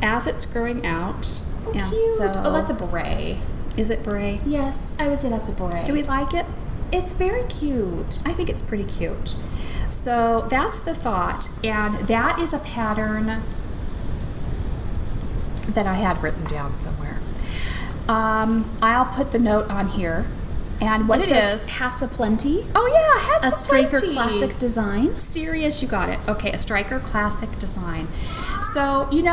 as it's growing out. Oh, and cute. so, Oh, that's a beret. Is it beret? Yes, I would say that's a beret. Do we like it? It's very cute. I think it's pretty cute. So that's the thought, and that is a pattern that I had written down somewhere. I'll put the note on here, and what it is. Hats aplenty. Oh yeah, hats A Straker aplenty. classic design. Serious, you got it. Okay, a Straker classic design. So, you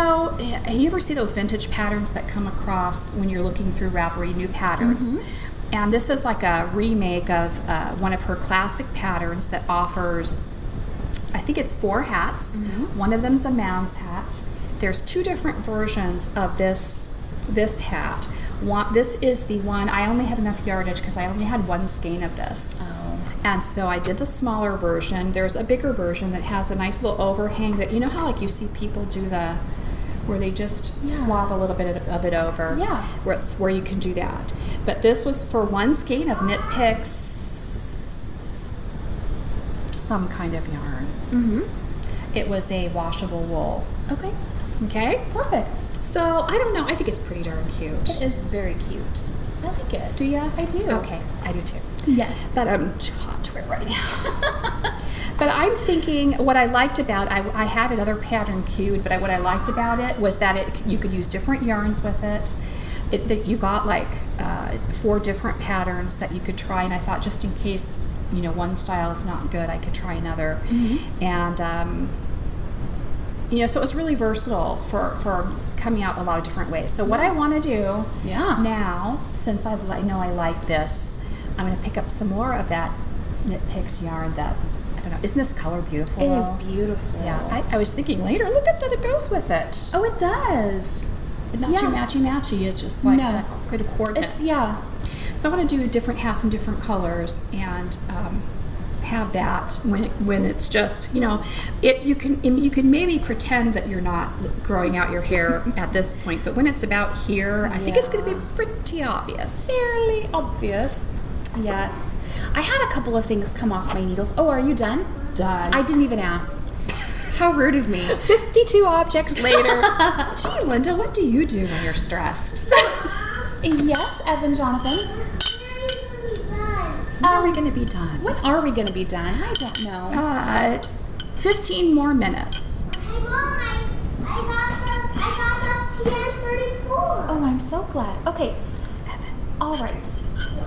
ever see those vintage patterns that come across when you're looking through Ravelry, new patterns? Mm-hmm. And this is like a remake of one of her classic patterns that offers, I think it's 4 hats. Mm-hmm. One of them's a man's hat. There's 2 different versions of this hat. This is the one, I only had enough yardage because I only had 1 skein of this. Oh. And so I did the smaller version. There's a bigger version that has a nice little overhang that, how like you see people do where they just flop a little bit of it over. Yeah. Where you can do that. But this was for 1 skein of Knit Picks, some kind of yarn. Mm-hmm. It was a washable wool. Okay. Okay? Perfect. So, I don't know. I think it's pretty darn cute. It is very cute. I like it. Do ya? I do. Okay, I do too. Yes. But I'm too hot to wear right now. But I'm thinking what I liked about I had another pattern queued, but what I liked about it was that you could use different yarns with it. That you got like 4 different patterns that you could try, and I thought just in case one style is not good, I could try another. Mm-hmm. And so it was really versatile for coming out a lot of different ways. So what I want to do now, since I know I like this, I'm going to pick up some more of that Knit Picks yarn that, I don't know, isn't this color beautiful? It is beautiful. Yeah, I was thinking later, look at that, it goes with it. Oh, it does. But not too matchy-matchy, it's just like a good coordinate. So I want to do different hats in different colors and have that when it's just you can maybe pretend that you're not growing out your hair at this point, but when it's about here, I think it's going to be pretty obvious. Fairly obvious. Yes. I had a couple of things come off my needles. Oh, are you done? Done. I didn't even ask. How rude of me. 52 objects later. Gee, Linda, what do you do when you're stressed? Yes, Evan, Jonathan. When are we going to be done? What are we going to be done? I don't know. 15 more minutes. Hey, Mom, I got the TN34. Oh, I'm so glad. Okay, It's Evan. all right.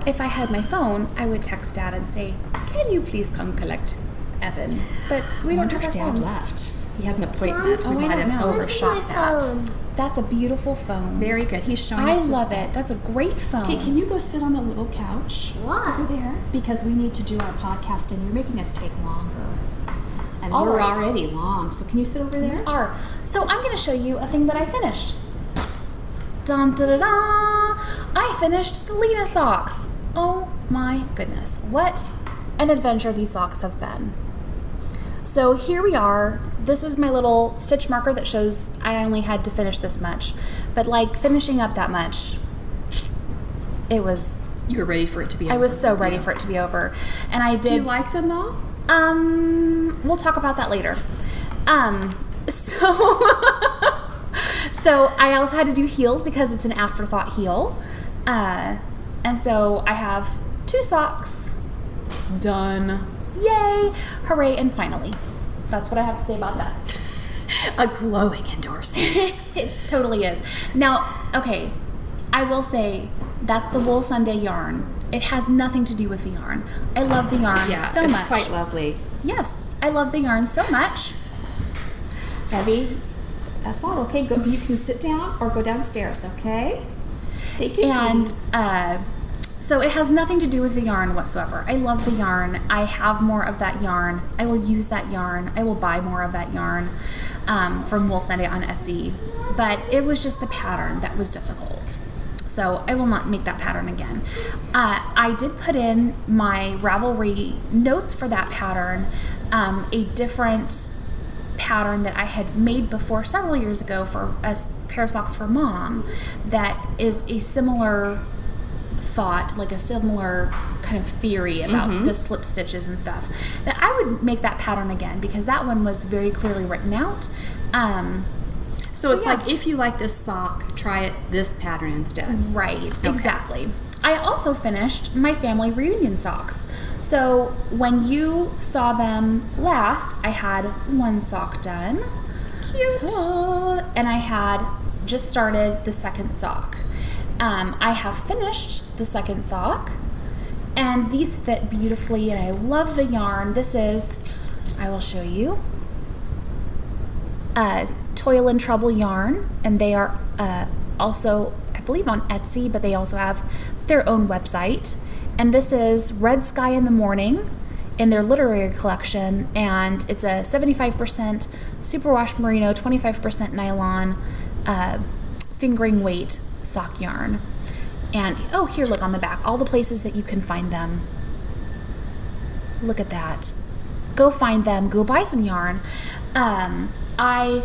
If I had my phone, I would text Dad and say, can you please come collect Evan? But we don't have our Dad phones. left. He had an appointment. Mom, We I might don't have know. overshot that. That's a beautiful phone. Very good. He's showing I us his love phone. it. That's a great phone. Okay, can you go sit on the little couch Why? over there? Because we need to do our podcast, and you're making us take longer. And All we're right. already long, so can you sit over there? Are. So I'm going to show you a thing that I finished. Dun da da da! I finished the Lena Socks. Oh my goodness. What an adventure these socks have been. So here we are. This is my little stitch marker that shows I only had to finish this much. But like finishing up that much, it was, You were ready for it to be over. I was so ready for it to be over. And I did. Do you like them though? We'll talk about that later. So, so I also had to do heels because it's an afterthought heel. And so I have 2 socks done. Yay! Hooray, and finally. That's what I have to say about that. A glowing endorsement. It totally is. Now, okay, I will say that's the Wool Sunday yarn. It has nothing to do with the yarn. I love the yarn so it's much. quite lovely. Yes, I love the yarn so much. Debbie, that's all. Okay, go. You can sit down or go downstairs. Okay. Thank you. And sweetie. so it has nothing to do with the yarn whatsoever. I love the yarn. I have more of that yarn. I will use that yarn. I will buy more of that yarn from Wool Sunday on Etsy. But it was just the pattern that was difficult. So I will not make that pattern again. I did put in my Ravelry notes for that pattern, a different pattern that I had made before several years ago for a pair of socks for Mom that is a similar thought, like a similar kind of theory about the slip stitches and stuff, that I would make that pattern again because that one was very clearly written out. So it's yeah. like, if you like this sock, try it this pattern instead. Right, exactly. I also finished my family reunion socks. So when you saw them last, I had 1 sock done. Cute. Ta-da! And I had just started the 2nd sock. I have finished the 2nd sock, and these fit beautifully, and I love the yarn. This is, I will show you, Toil and Trouble yarn, and they are also, I believe, on Etsy, but they also have their own website. And this is Red Sky in the Morning in their literary collection, and it's a 75% superwash merino, 25% nylon, fingering weight sock yarn. And oh, here, look on the back, all the places that you can find them. Look at that. Go find them, go buy some yarn. I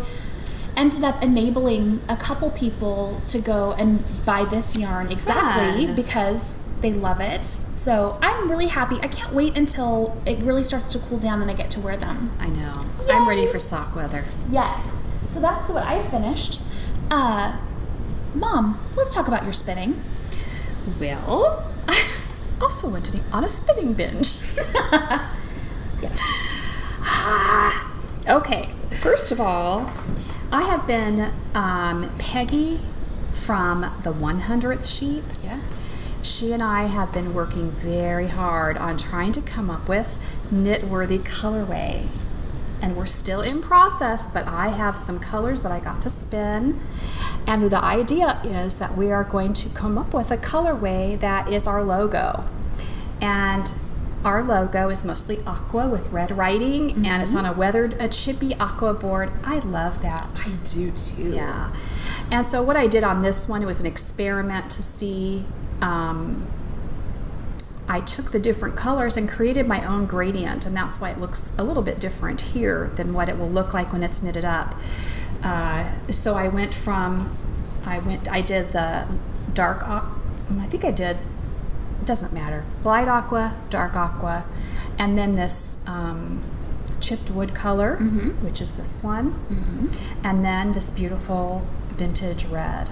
ended up enabling a couple people to go and buy this yarn exactly Fun. because they love it. So I'm really happy. I can't wait until it really starts to cool down and I get to wear them. I know. Yay. I'm ready for sock weather. Yes. So that's what I finished. Mom, let's talk about your spinning. Well, I also went on a spinning binge. Yes. Okay, first of all, I have been Peggy from the 100th Sheep. Yes. She and I have been working very hard on trying to come up with knit-worthy colorway. And we're still in process, but I have some colors that I got to spin. And the idea is that we are going to come up with a colorway that is our logo. And our logo is mostly aqua with red writing, and it's on a chippy aqua board. I love that. I do too. Yeah. And so what I did on this one, it was an experiment to see. I took the different colors and created my own gradient, and that's why it looks a little bit different here than what it will look like when it's knitted up. So I did the dark, I think I did, it doesn't matter, light aqua, dark aqua, and then this chipped wood color, which is this one, and then this beautiful vintage red.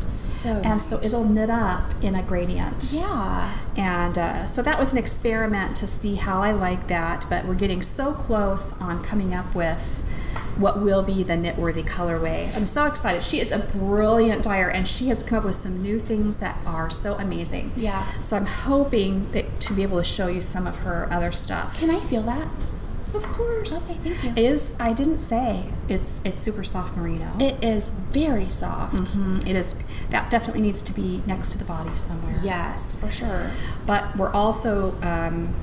So So it'll knit up in a gradient. yeah. And so that was an experiment to see how I like that, but we're getting so close on coming up with what will be the Knitworthy colorway. I'm so excited. She is a brilliant dyer, and she has come up with some new things that are so amazing. Yeah. So I'm hoping to be able to show you some of her other stuff. Can I feel that? Of course. Okay, thank you. It is, I didn't say, it's super soft merino. It is very soft. Mhm. It is. That definitely needs to be next to the body somewhere. Yes, for sure. But we're also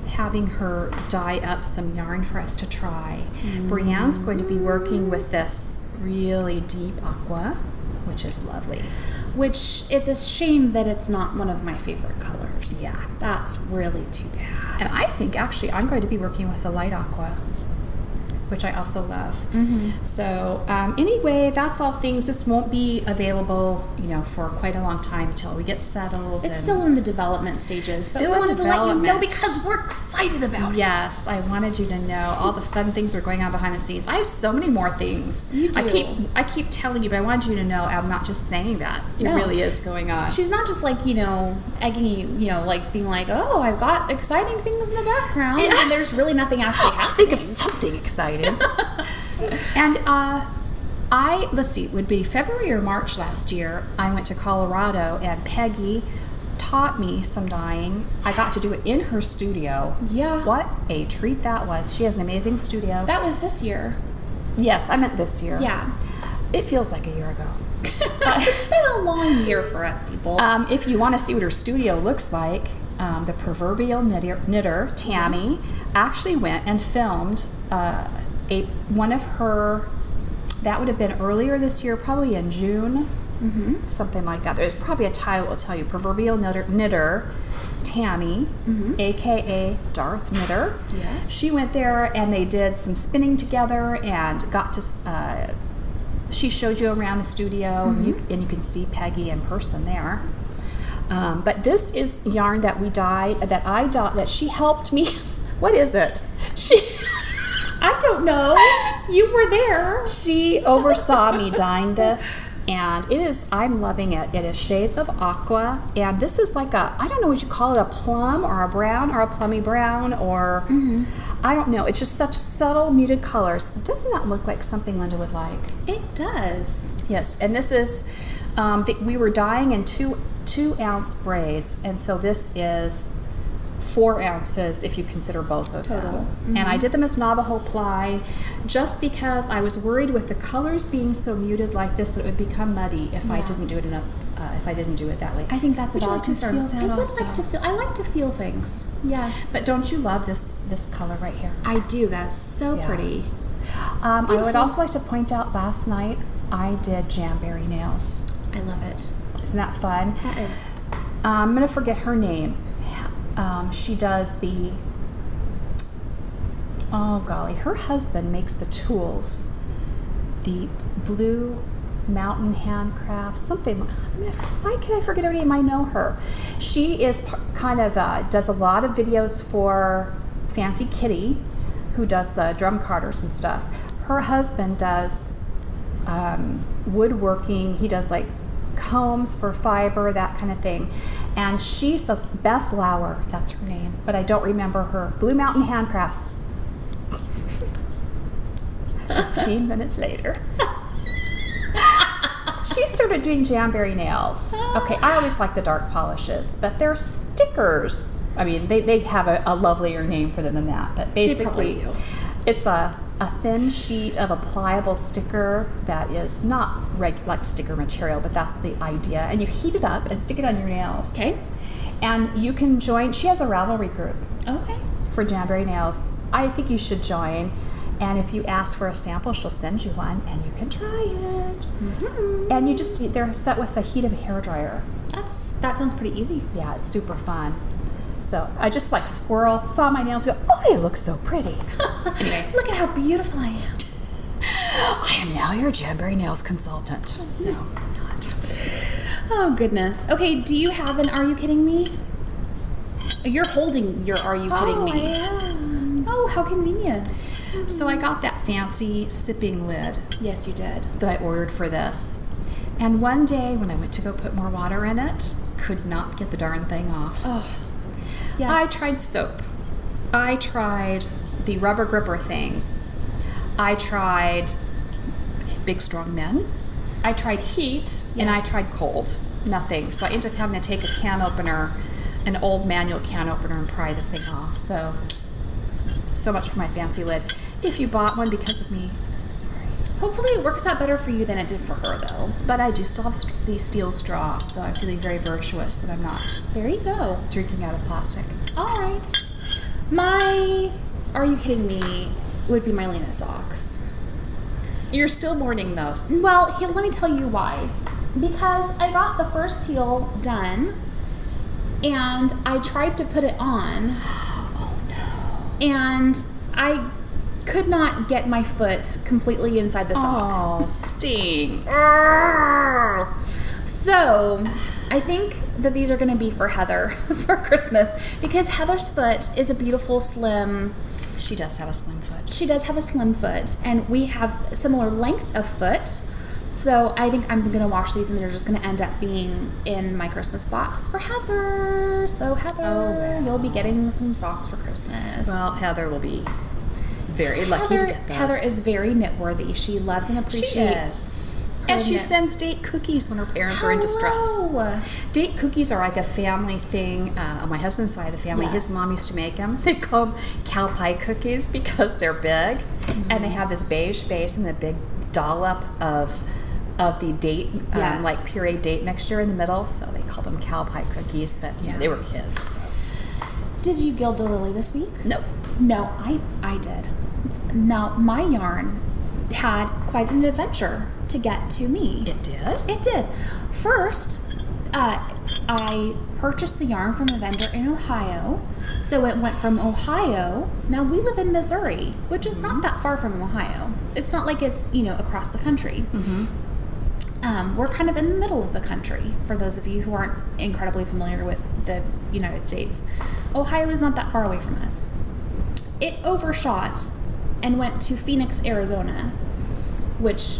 having her dye up some yarn for us to try. Brianne's going to be working with this really deep aqua, which is lovely. Which, it's a shame that it's not one of my favorite colors. Yeah. That's really too bad. And I think actually I'm going to be working with the light aqua, which I also love. So anyway, that's all things. This won't be available, for quite a long time until we get settled. It's still in the development stages. Still but I in wanted to let you know development. because we're excited about it. Yes, I wanted you to know all the fun things are going on behind the scenes. I have so many more things. You do. I keep telling you, but I wanted you to know I'm not just saying that. It No. really is going on. She's not just like, egging you, like being like, oh, I've got exciting things in the background. Yeah. And there's really nothing actually happening. I'll think of something exciting. And let's see, it would be February or March last year, I went to Colorado and Peggy taught me some dyeing. I got to do it in her studio. Yeah. What a treat that was. She has an amazing studio. That was this year. Yes, I meant this year. Yeah. It feels like a year ago. It's been a long year for us, people. If you want to see what her studio looks like, the proverbial knitter, Tammy, actually went and filmed one of her, that would have been earlier this year, probably in June, something like that. There's probably a title that will tell you, proverbial knitter Tammy, aka Darth Knitter. Yes. She went there and they did some spinning together and got to, she showed you around the studio and you can see Peggy in person there. But this is yarn that we dyed, that she helped me. What is it? I don't know. You were there. She oversaw me dyeing this, and I'm loving it. It is shades of aqua, and this is like I don't know what you call it, a plum or a brown or a plummy brown or, I don't know. It's just such subtle muted colors. Doesn't that look like something Linda would like? It does. Yes, and this is, we were dyeing in 2-ounce braids, and so this is 4 ounces if you consider both of them. And I did them as Navajo ply just because I was worried with the colors being so muted like this that it would become muddy if I didn't do it enough. If I didn't do it that way. I think that's a Would you valid like to concern. feel that I would also? like to feel. I like to feel things. Yes, But don't you love this color right here? I do. That's so Yeah. pretty. I would Beautiful. also like to point out last night I did Jamberry nails. I love it. Isn't that fun? That is. I'm going to forget her name. She does oh golly, her husband makes the tools. The Blue Mountain Handcraft, something. Why can I forget her name? I know her. She is does a lot of videos for Fancy Kitty, who does the drum carters and stuff. Her husband does woodworking. He does like combs for fiber, that kind of thing. And she says Beth Lauer, that's her name, but I don't remember her. Blue Mountain Handcrafts. 15 minutes later. She started doing Jamberry nails. Okay, I always like the dark polishes, but they're stickers. I mean, they have a lovelier name for them than that, but basically do. it's a thin sheet of a pliable sticker that is not like sticker material, but that's the idea. And you heat it up and stick it on your nails. Okay. And you can join, she has a Ravelry group Okay. for Jamberry nails. I think you should join. And if you ask for a sample, she'll send you one and you can try it. And they're set with the heat of a hairdryer. That sounds pretty easy. Yeah, it's super fun. So I just like saw my nails go, oh, they look so pretty. Anyway. Look at how beautiful I am. I am now your Jamberry nails consultant. No, I'm not. Oh, goodness. Okay, do you have an Are You Kidding Me? You're holding your Are You Kidding Me? I am. Oh, how convenient. So I got that fancy sipping lid Yes, you did. that I ordered for this. And one day when I went to go put more water in it, could not get the darn thing off. Oh, yes. I tried soap. I tried the rubber gripper things. I tried big, strong men. I tried heat and I tried cold. Nothing. So I ended up having to take a can opener, an old manual can opener, and pry the thing off. So much for my fancy lid. If you bought one because of me, I'm so sorry. Hopefully it works out better for you than it did for her, though. But I do still have the steel straw, so I'm feeling very virtuous that I'm not There you go. drinking out of plastic. All right. Are you kidding me, would be my Lena Socks. You're still mourning those. Well, let me tell you why. Because I got the first teal done, and I tried to put it on. Oh, no. And I could not get my foot completely inside the sock. Oh, sting. So I think that these are going to be for Heather for Christmas, because Heather's foot is a beautiful slim. She does have a slim foot. She does have a slim foot, and we have a similar length of foot. So I think I'm going to wash these, and they're just going to end up being in my Christmas box for Heather. So Heather, you'll be getting some socks for Christmas. Well, Heather will be very lucky to get those. Heather is very knitworthy. She loves and appreciates. And she knits. sends date cookies when her parents are in distress. Date cookies are like a family thing. On my husband's side of the family, his mom used to make them. They call them cow pie cookies because they're big, and they have this beige base and a big dollop of the date, like puree date mixture in the middle. So they called them cow pie cookies. But they were kids. So. Did you gild the lily this week? No. No, I did. Now, my yarn had quite an adventure to get to me. It did? It did. First, I purchased the yarn from a vendor in Ohio. So it went from Ohio. Now, we live in Missouri, which is not that far from Ohio. It's not like it's, across the country. We're kind of in the middle of the country, for those of you who aren't incredibly familiar with the United States. Ohio is not that far away from us. It overshot and went to Phoenix, Arizona, which,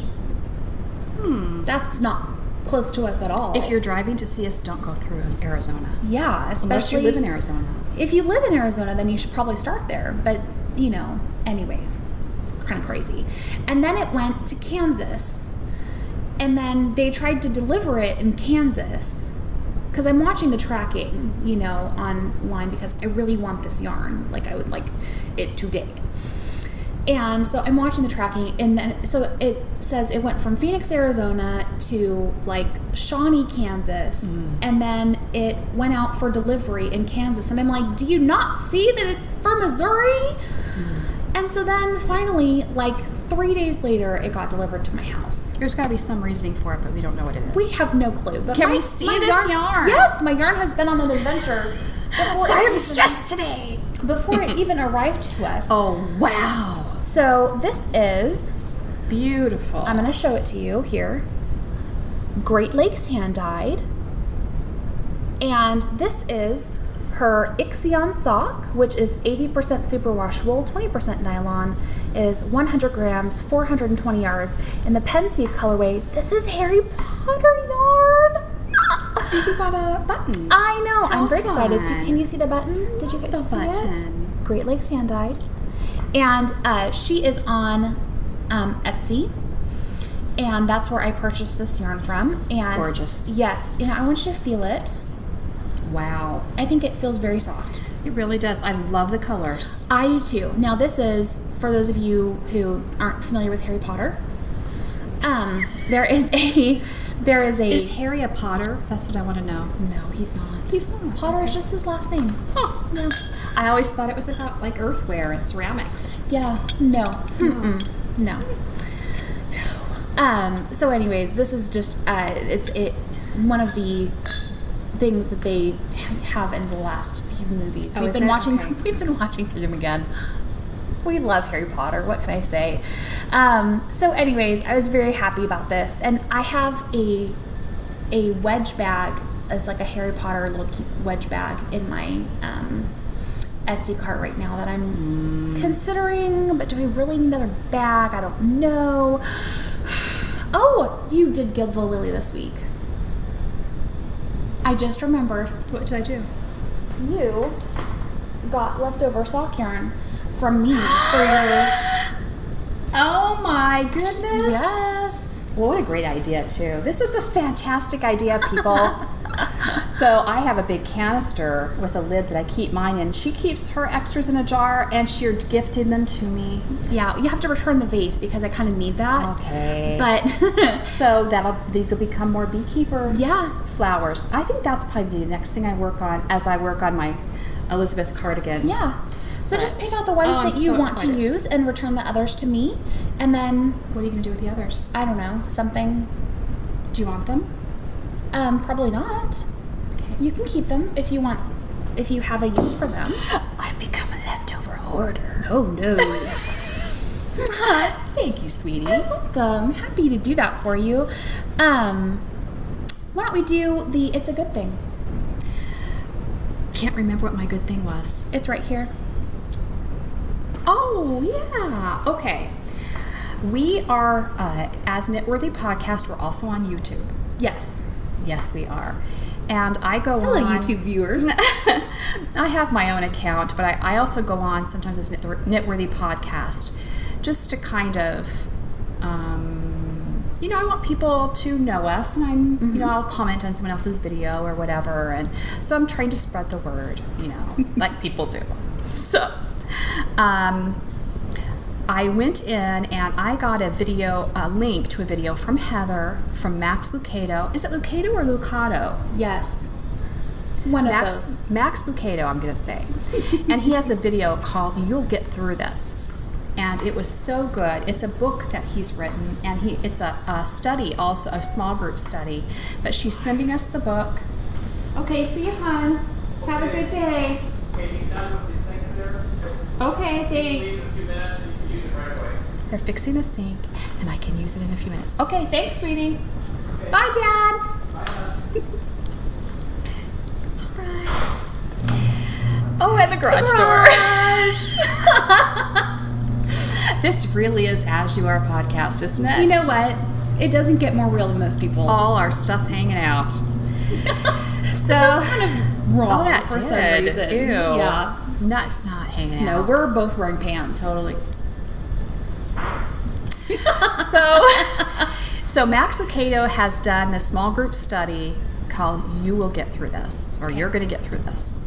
that's not close to us at all. If you're driving to see us, don't go through Arizona. Yeah, especially... Unless you live in Arizona. If you live in Arizona, then you should probably start there. But, anyways, kind of crazy. And then it went to Kansas. And then they tried to deliver it in Kansas. Because I'm watching the tracking, online, because I really want this yarn. Like, I would like it today. And so I'm watching the tracking, and then so it says it went from Phoenix, Arizona to like Shawnee, Kansas, and then it went out for delivery in Kansas. And I'm like, do you not see that it's for Missouri? And so then finally, like 3 days later, it got delivered to my house. There's got to be some reasoning for it, but we don't know what it is. We have no clue. But Can we see this yarn? Yes, my yarn has been on an adventure. Sorry, I'm stressed today. Before it even arrived to us. Oh, wow. So this is beautiful. I'm going to show it to you here. Great Lakes hand dyed. And this is her Ixion sock, which is 80% superwash wool, 20% nylon. It is 100 grams, 420 yards. In the Pensieve colorway, this is Harry Potter yarn. And you got a button. I know. How I'm very excited. fun. Can you see the button? Did you get to see it? Great Lakes hand dyed. And she is on Etsy. And that's where I purchased this yarn from. And gorgeous. Yes. I want you to feel it. Wow. I think it feels very soft. It really does. I love the colors. I do too. Now this is, for those of you who aren't familiar with Harry Potter, Is Harry a Potter? That's what I want to know. No, he's not. He's not. Potter is just his last name. Huh. No. I always thought it was about like earthware and ceramics. Yeah. No. No. So anyways, this is just one of the things that they have in the last few movies. Oh, We've been watching through them again. We love Harry Potter. What can I say? So anyways, I was very happy about this. And I have a wedge bag. It's like a Harry Potter little cute wedge bag in my Etsy cart right now that I'm considering. But do I really need another bag? I don't know. Oh, you did gild the lily this week. I just remembered. What did I do? You got leftover sock yarn from me for your Oh my goodness. Yes. Well, what a great idea, too. This is a fantastic idea, people. So I have a big canister with a lid that I keep mine in. She keeps her extras in a jar, and she's gifting them to me. Yeah, you have to return the vase because I kind of need that. Okay. But so these will become more beekeeper flowers. I think that's probably the next thing I work on as I work on my Elizabeth cardigan. Yeah. So just pick out the ones that you want to use and return the others to me. And then... What are you going to do with the others? I don't know. Something. Do you want them? Probably not. Okay. You can keep them if you want, if you have a use for them. I've become a leftover hoarder. Oh, no. Thank you, sweetie. You're welcome. Happy to do that for you. Why don't we do the It's a Good Thing? Can't remember what my good thing was. It's right here. Oh, yeah. Okay. We are, as Knitworthy Podcast, we're also on YouTube. Yes. Yes, we are. And I go Hello, on... YouTube viewers. I have my own account, but I also go on sometimes as Knitworthy Podcast just to kind of... I want people to know us, and I'll comment on someone else's video or whatever, and so I'm trying to spread the word, like people do. So, I went in and I got a link to a video from Heather from Max Lucado. Is it Lucado or Lucado? Yes. One of those. Max Lucado, I'm going to say. And he has a video called You'll Get Through This. And it was so good. It's a book that he's written, and it's a study, also a small group study. But she's sending us the book. Okay, see you, hon. Have a good day. Okay, he's done with the sink there. Okay, thanks. Leave a few minutes, you can use it right away. They're fixing the sink, and I can use it in a few minutes. Okay, thanks, sweetie. Okay. Bye, Dad. Bye, Surprise. Oh, and the garage door. This really is As You Are podcast, isn't it? You know what? It doesn't get more real than those people. All our stuff hanging out. So That sounds kind of wrong that for some did. reason. Ew. Yeah. That's not hanging No, out. we're both wearing pants. Totally. So Max Lucado has done this small group study called You Will Get Through This, or You're Going to Get Through This.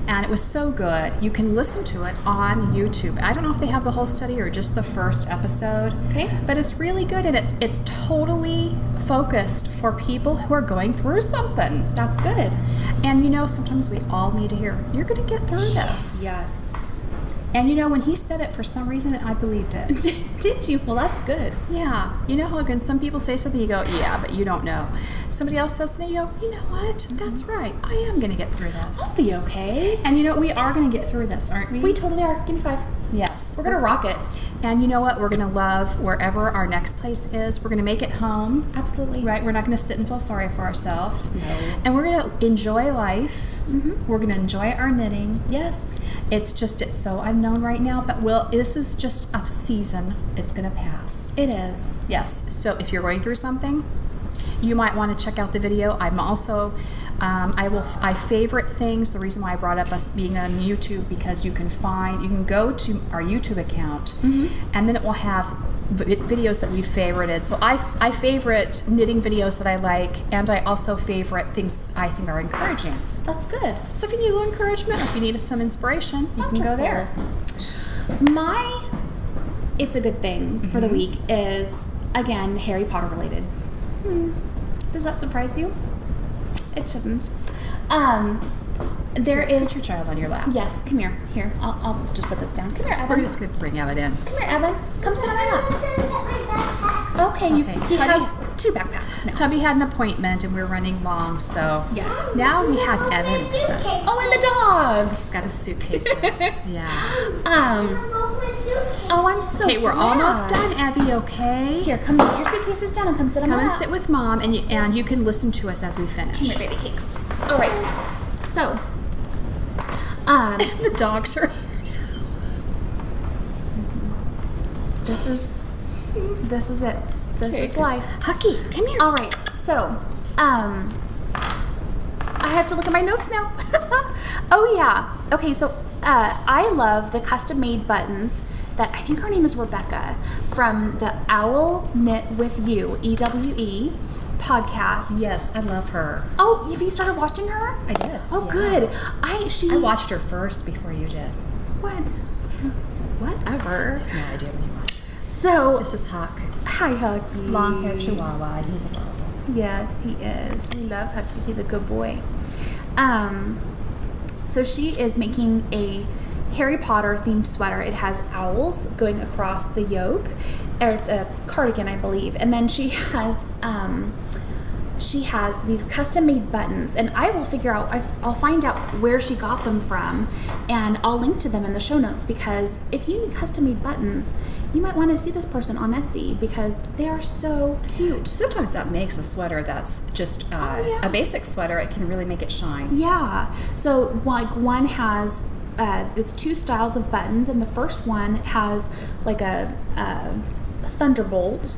And it was so good. You can listen to it on YouTube. I don't know if they have the whole study or just the first episode. Okay. But it's really good, and it's totally focused for people who are going through something. That's good. And sometimes we all need to hear, you're going to get through this. Yes. And when he said it, for some reason, I believed it. Did you? Well, that's good. Yeah. You know how when some people say something, you go, yeah, but you don't know. Somebody else says something, you go, you know what? That's right. I am going to get through this. I'll be okay. And we are going to get through this, aren't we? We totally are. Give me 5. Yes. We're going to rock it. And you know what? We're going to love wherever our next place is. We're going to make it home. Absolutely. Right? We're not going to sit and feel sorry for ourselves. No. And we're going to enjoy life. Mm-hmm. We're going to enjoy our knitting. Yes. It's so unknown right now, but this is just a season. It's going to pass. It is. Yes. So if you're going through something, you might want to check out the video. I'm also, I favorite things. The reason why I brought up us being on YouTube, because you can go to our YouTube account, and then it will have videos that we favorited. So I favorite knitting videos that I like, and I also favorite things I think are encouraging. That's good. So if you need a little encouragement, or if you need some inspiration, you can go there. My It's a Good Thing for the week is, again, Harry Potter related. Does that surprise you? It shouldn't. There is... Put your child on your lap. Yes, come here. Here, I'll just put this down. Come here, Evan. We're just going to bring Evan in. Come here, Evan. Come sit on my lap. Okay, he has 2 backpacks now. Hubby had an appointment, and we're running long, so... Yes. Now we have Evan with us. Oh, and the dogs. Got his suitcases. Yeah. Oh, I'm so Okay, we're glad. almost done, Evie, okay? Here, come get your suitcases down and come sit on Come my and lap. sit with Mom, and you can listen to us as we finish. Come here, baby cakes. All right. So, The dogs are... this is it. This Okay, is good. life. Hucky, come here. All right. So, I have to look at my notes now. Oh yeah. Okay. So, I love the custom-made buttons that I think her name is Rebecca from the Owl Knit with You, EWE podcast. Yes, I love her. Oh, have you started watching her? I did. Oh, yeah. good. I watched her first before you did. What? Whatever. I have no idea when you watched. So This is Huck. hi, Hucky. Long-haired Chihuahua, and he's adorable. Yes, he is. We love Hucky. He's a good boy. So she is making a Harry Potter themed sweater. It has owls going across the yoke. Or it's a cardigan, I believe. And then she has these custom made buttons, and I will figure out, I'll find out where she got them from, and I'll link to them in the show notes, because if you need custom made buttons, you might want to see this person on Etsy because they are so cute. Sometimes that makes a sweater that's just a basic sweater. It can really make it shine. Yeah. So like one has it's two styles of buttons, and the first one has like a thunderbolt,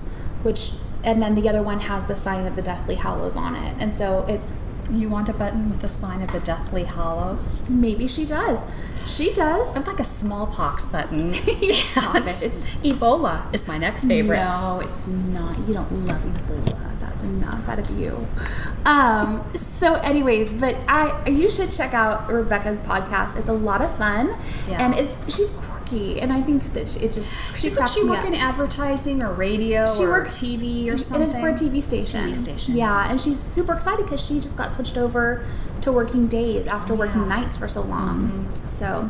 and then the other one has the sign of the Deathly Hallows on it. And so it's... You want a button with the sign of the Deathly Hallows? Maybe she does. She does. It's like a smallpox button. Stop it. Ebola is my next favorite. No, it's not. You don't love Ebola. That's enough out of you. So anyways, but you should check out Rebecca's podcast. It's a lot of fun. Yeah. And she's quirky, and I think that Doesn't she work in advertising or radio She or works TV or something? for a TV station. TV station. Yeah, and she's super excited because she just got switched over to working days after working nights for so long. Mm-hmm. So,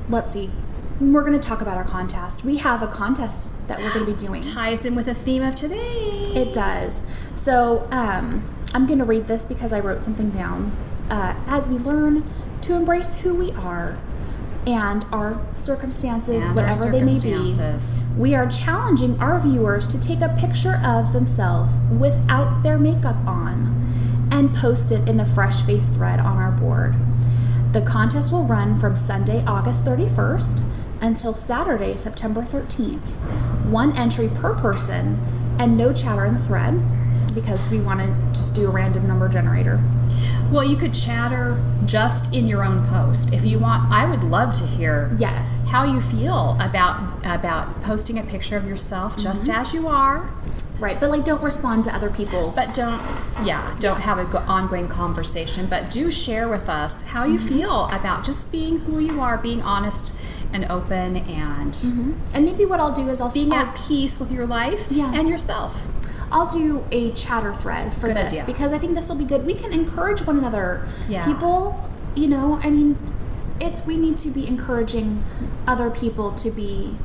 let's see. We're going to talk about our contest. We have a contest that we're going to be doing. Ties in with the theme of today. It does. So, I'm going to read this because I wrote something down. As we learn to embrace who we are and our circumstances, whatever they may be, we are challenging our viewers to take a picture of themselves without their makeup on and post it in the Fresh Face thread on our board. The contest will run from Sunday, August 31st until Saturday, September 13th. One entry per person and no chatter in the thread, because we want to just do a random number generator. Well, you could chatter just in your own post if you want. I would love to hear how you feel about posting a picture of yourself just as you are. Right, but don't respond to other people's. But don't have an ongoing conversation, but do share with us how you feel about just being who you are, being honest and open, and maybe what I'll do is being at peace with your life and yourself. I'll do a chatter thread for this idea. Because I think this will be good. We can encourage one another. Yeah. People, we need to be encouraging other people to be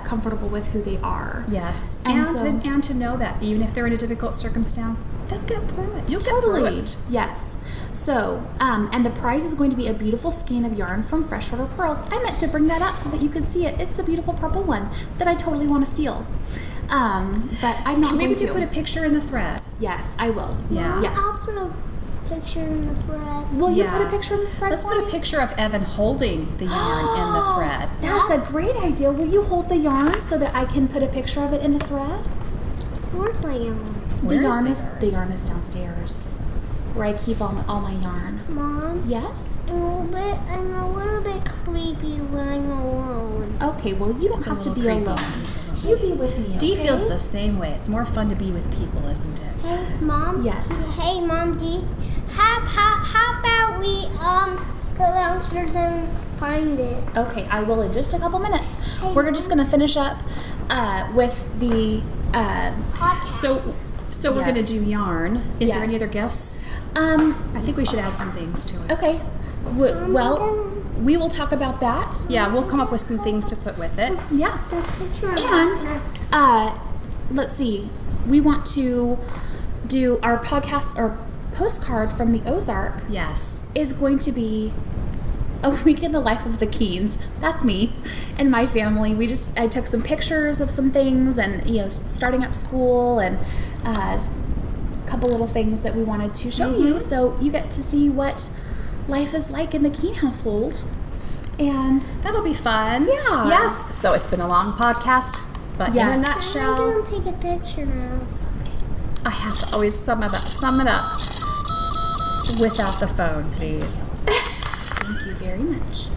comfortable with who they are. Yes. And to know that even if they're in a difficult circumstance, they'll get through it. You'll get through it. Yes. So, and the prize is going to be a beautiful skein of yarn from Freshwater Pearls. I meant to bring that up so that you could see it. It's a beautiful purple one that I totally want to steal. But I'm not Maybe going to. put a picture in the thread. Yes, I will. Yeah. Yes. I'll put a picture in the thread. Will you put a picture in the thread? Let's put a picture of Evan holding the yarn in the thread. That's a great idea. Will you hold the yarn so that I can put a picture of it in the thread? Where's the yarn? The yarn is downstairs, where I keep all my yarn. Mom? Yes? I'm a little bit creepy when I'm alone. Okay, well, you don't have to be alone. You be with me. Dee feels the same way. It's more fun to be with people, isn't it? Hey, Mom? Yes. Hey, Mom, Dee. How about we go downstairs and find it? Okay, I will in just a couple minutes. Hey, we're just going to finish up with the... So we're going to do yarn. Is there any other gifts? I think we should add some things to it. Okay. Well, we will talk about that. Yeah, we'll come up with some things to put with it. Yeah. And let's see. We want to do our podcast or postcard from the Ozark. Yes. Is going to be a week in the life of the Keens. That's me and my family. I took some pictures of some things and starting up school and a couple little things that we wanted to show you, so you get to see what life is like in the Keen household. And that'll be fun. Yeah. Yes. So it's been a long podcast, but in a nutshell, I'm gonna take a picture now. I have to always sum it up without the phone, please. Thank you very much.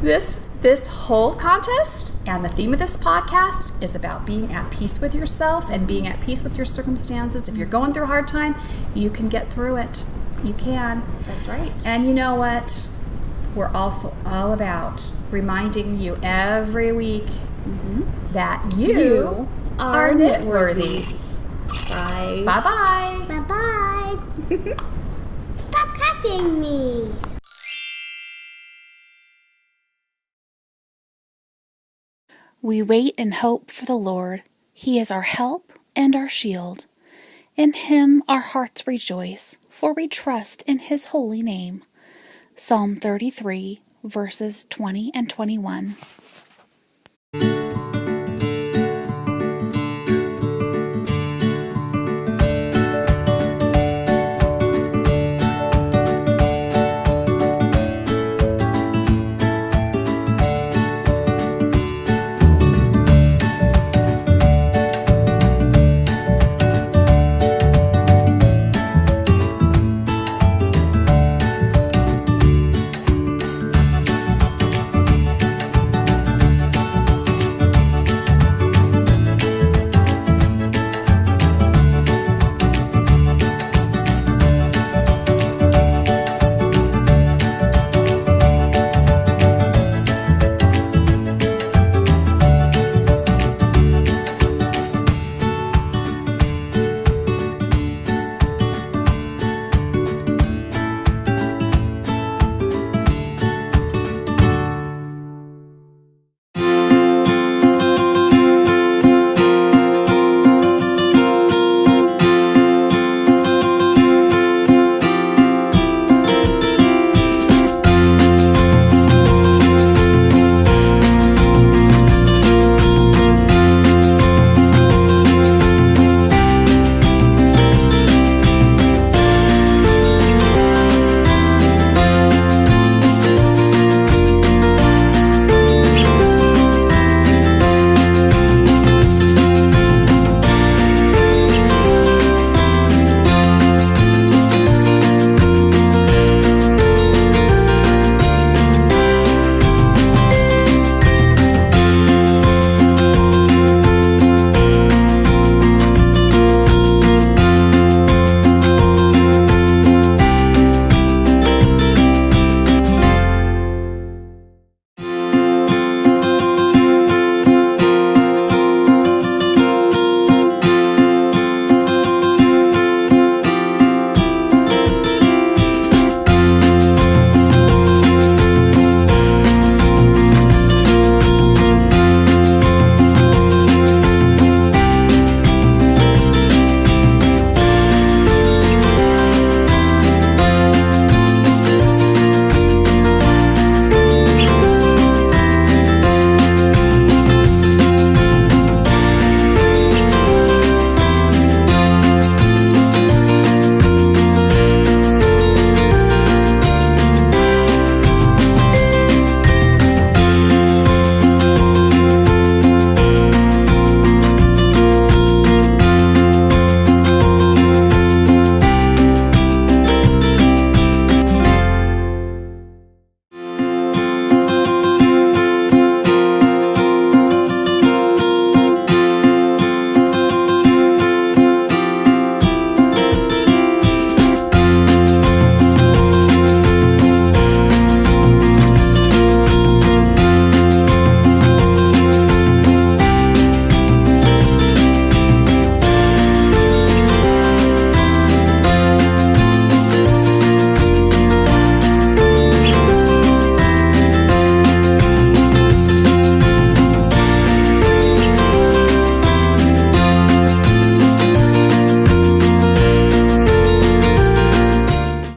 This whole contest and the theme of this podcast is about being at peace with yourself and being at peace with your circumstances. If you're going through a hard time, you can get through it. You can. That's right. And you know what? We're also all about reminding you every week that you are knitworthy. Bye. Bye-bye. Bye-bye. Stop copying me. We wait and hope for the Lord. He is our help and our shield. In him our hearts rejoice, for we trust in his holy name. Psalm 33, verses 20 and 21.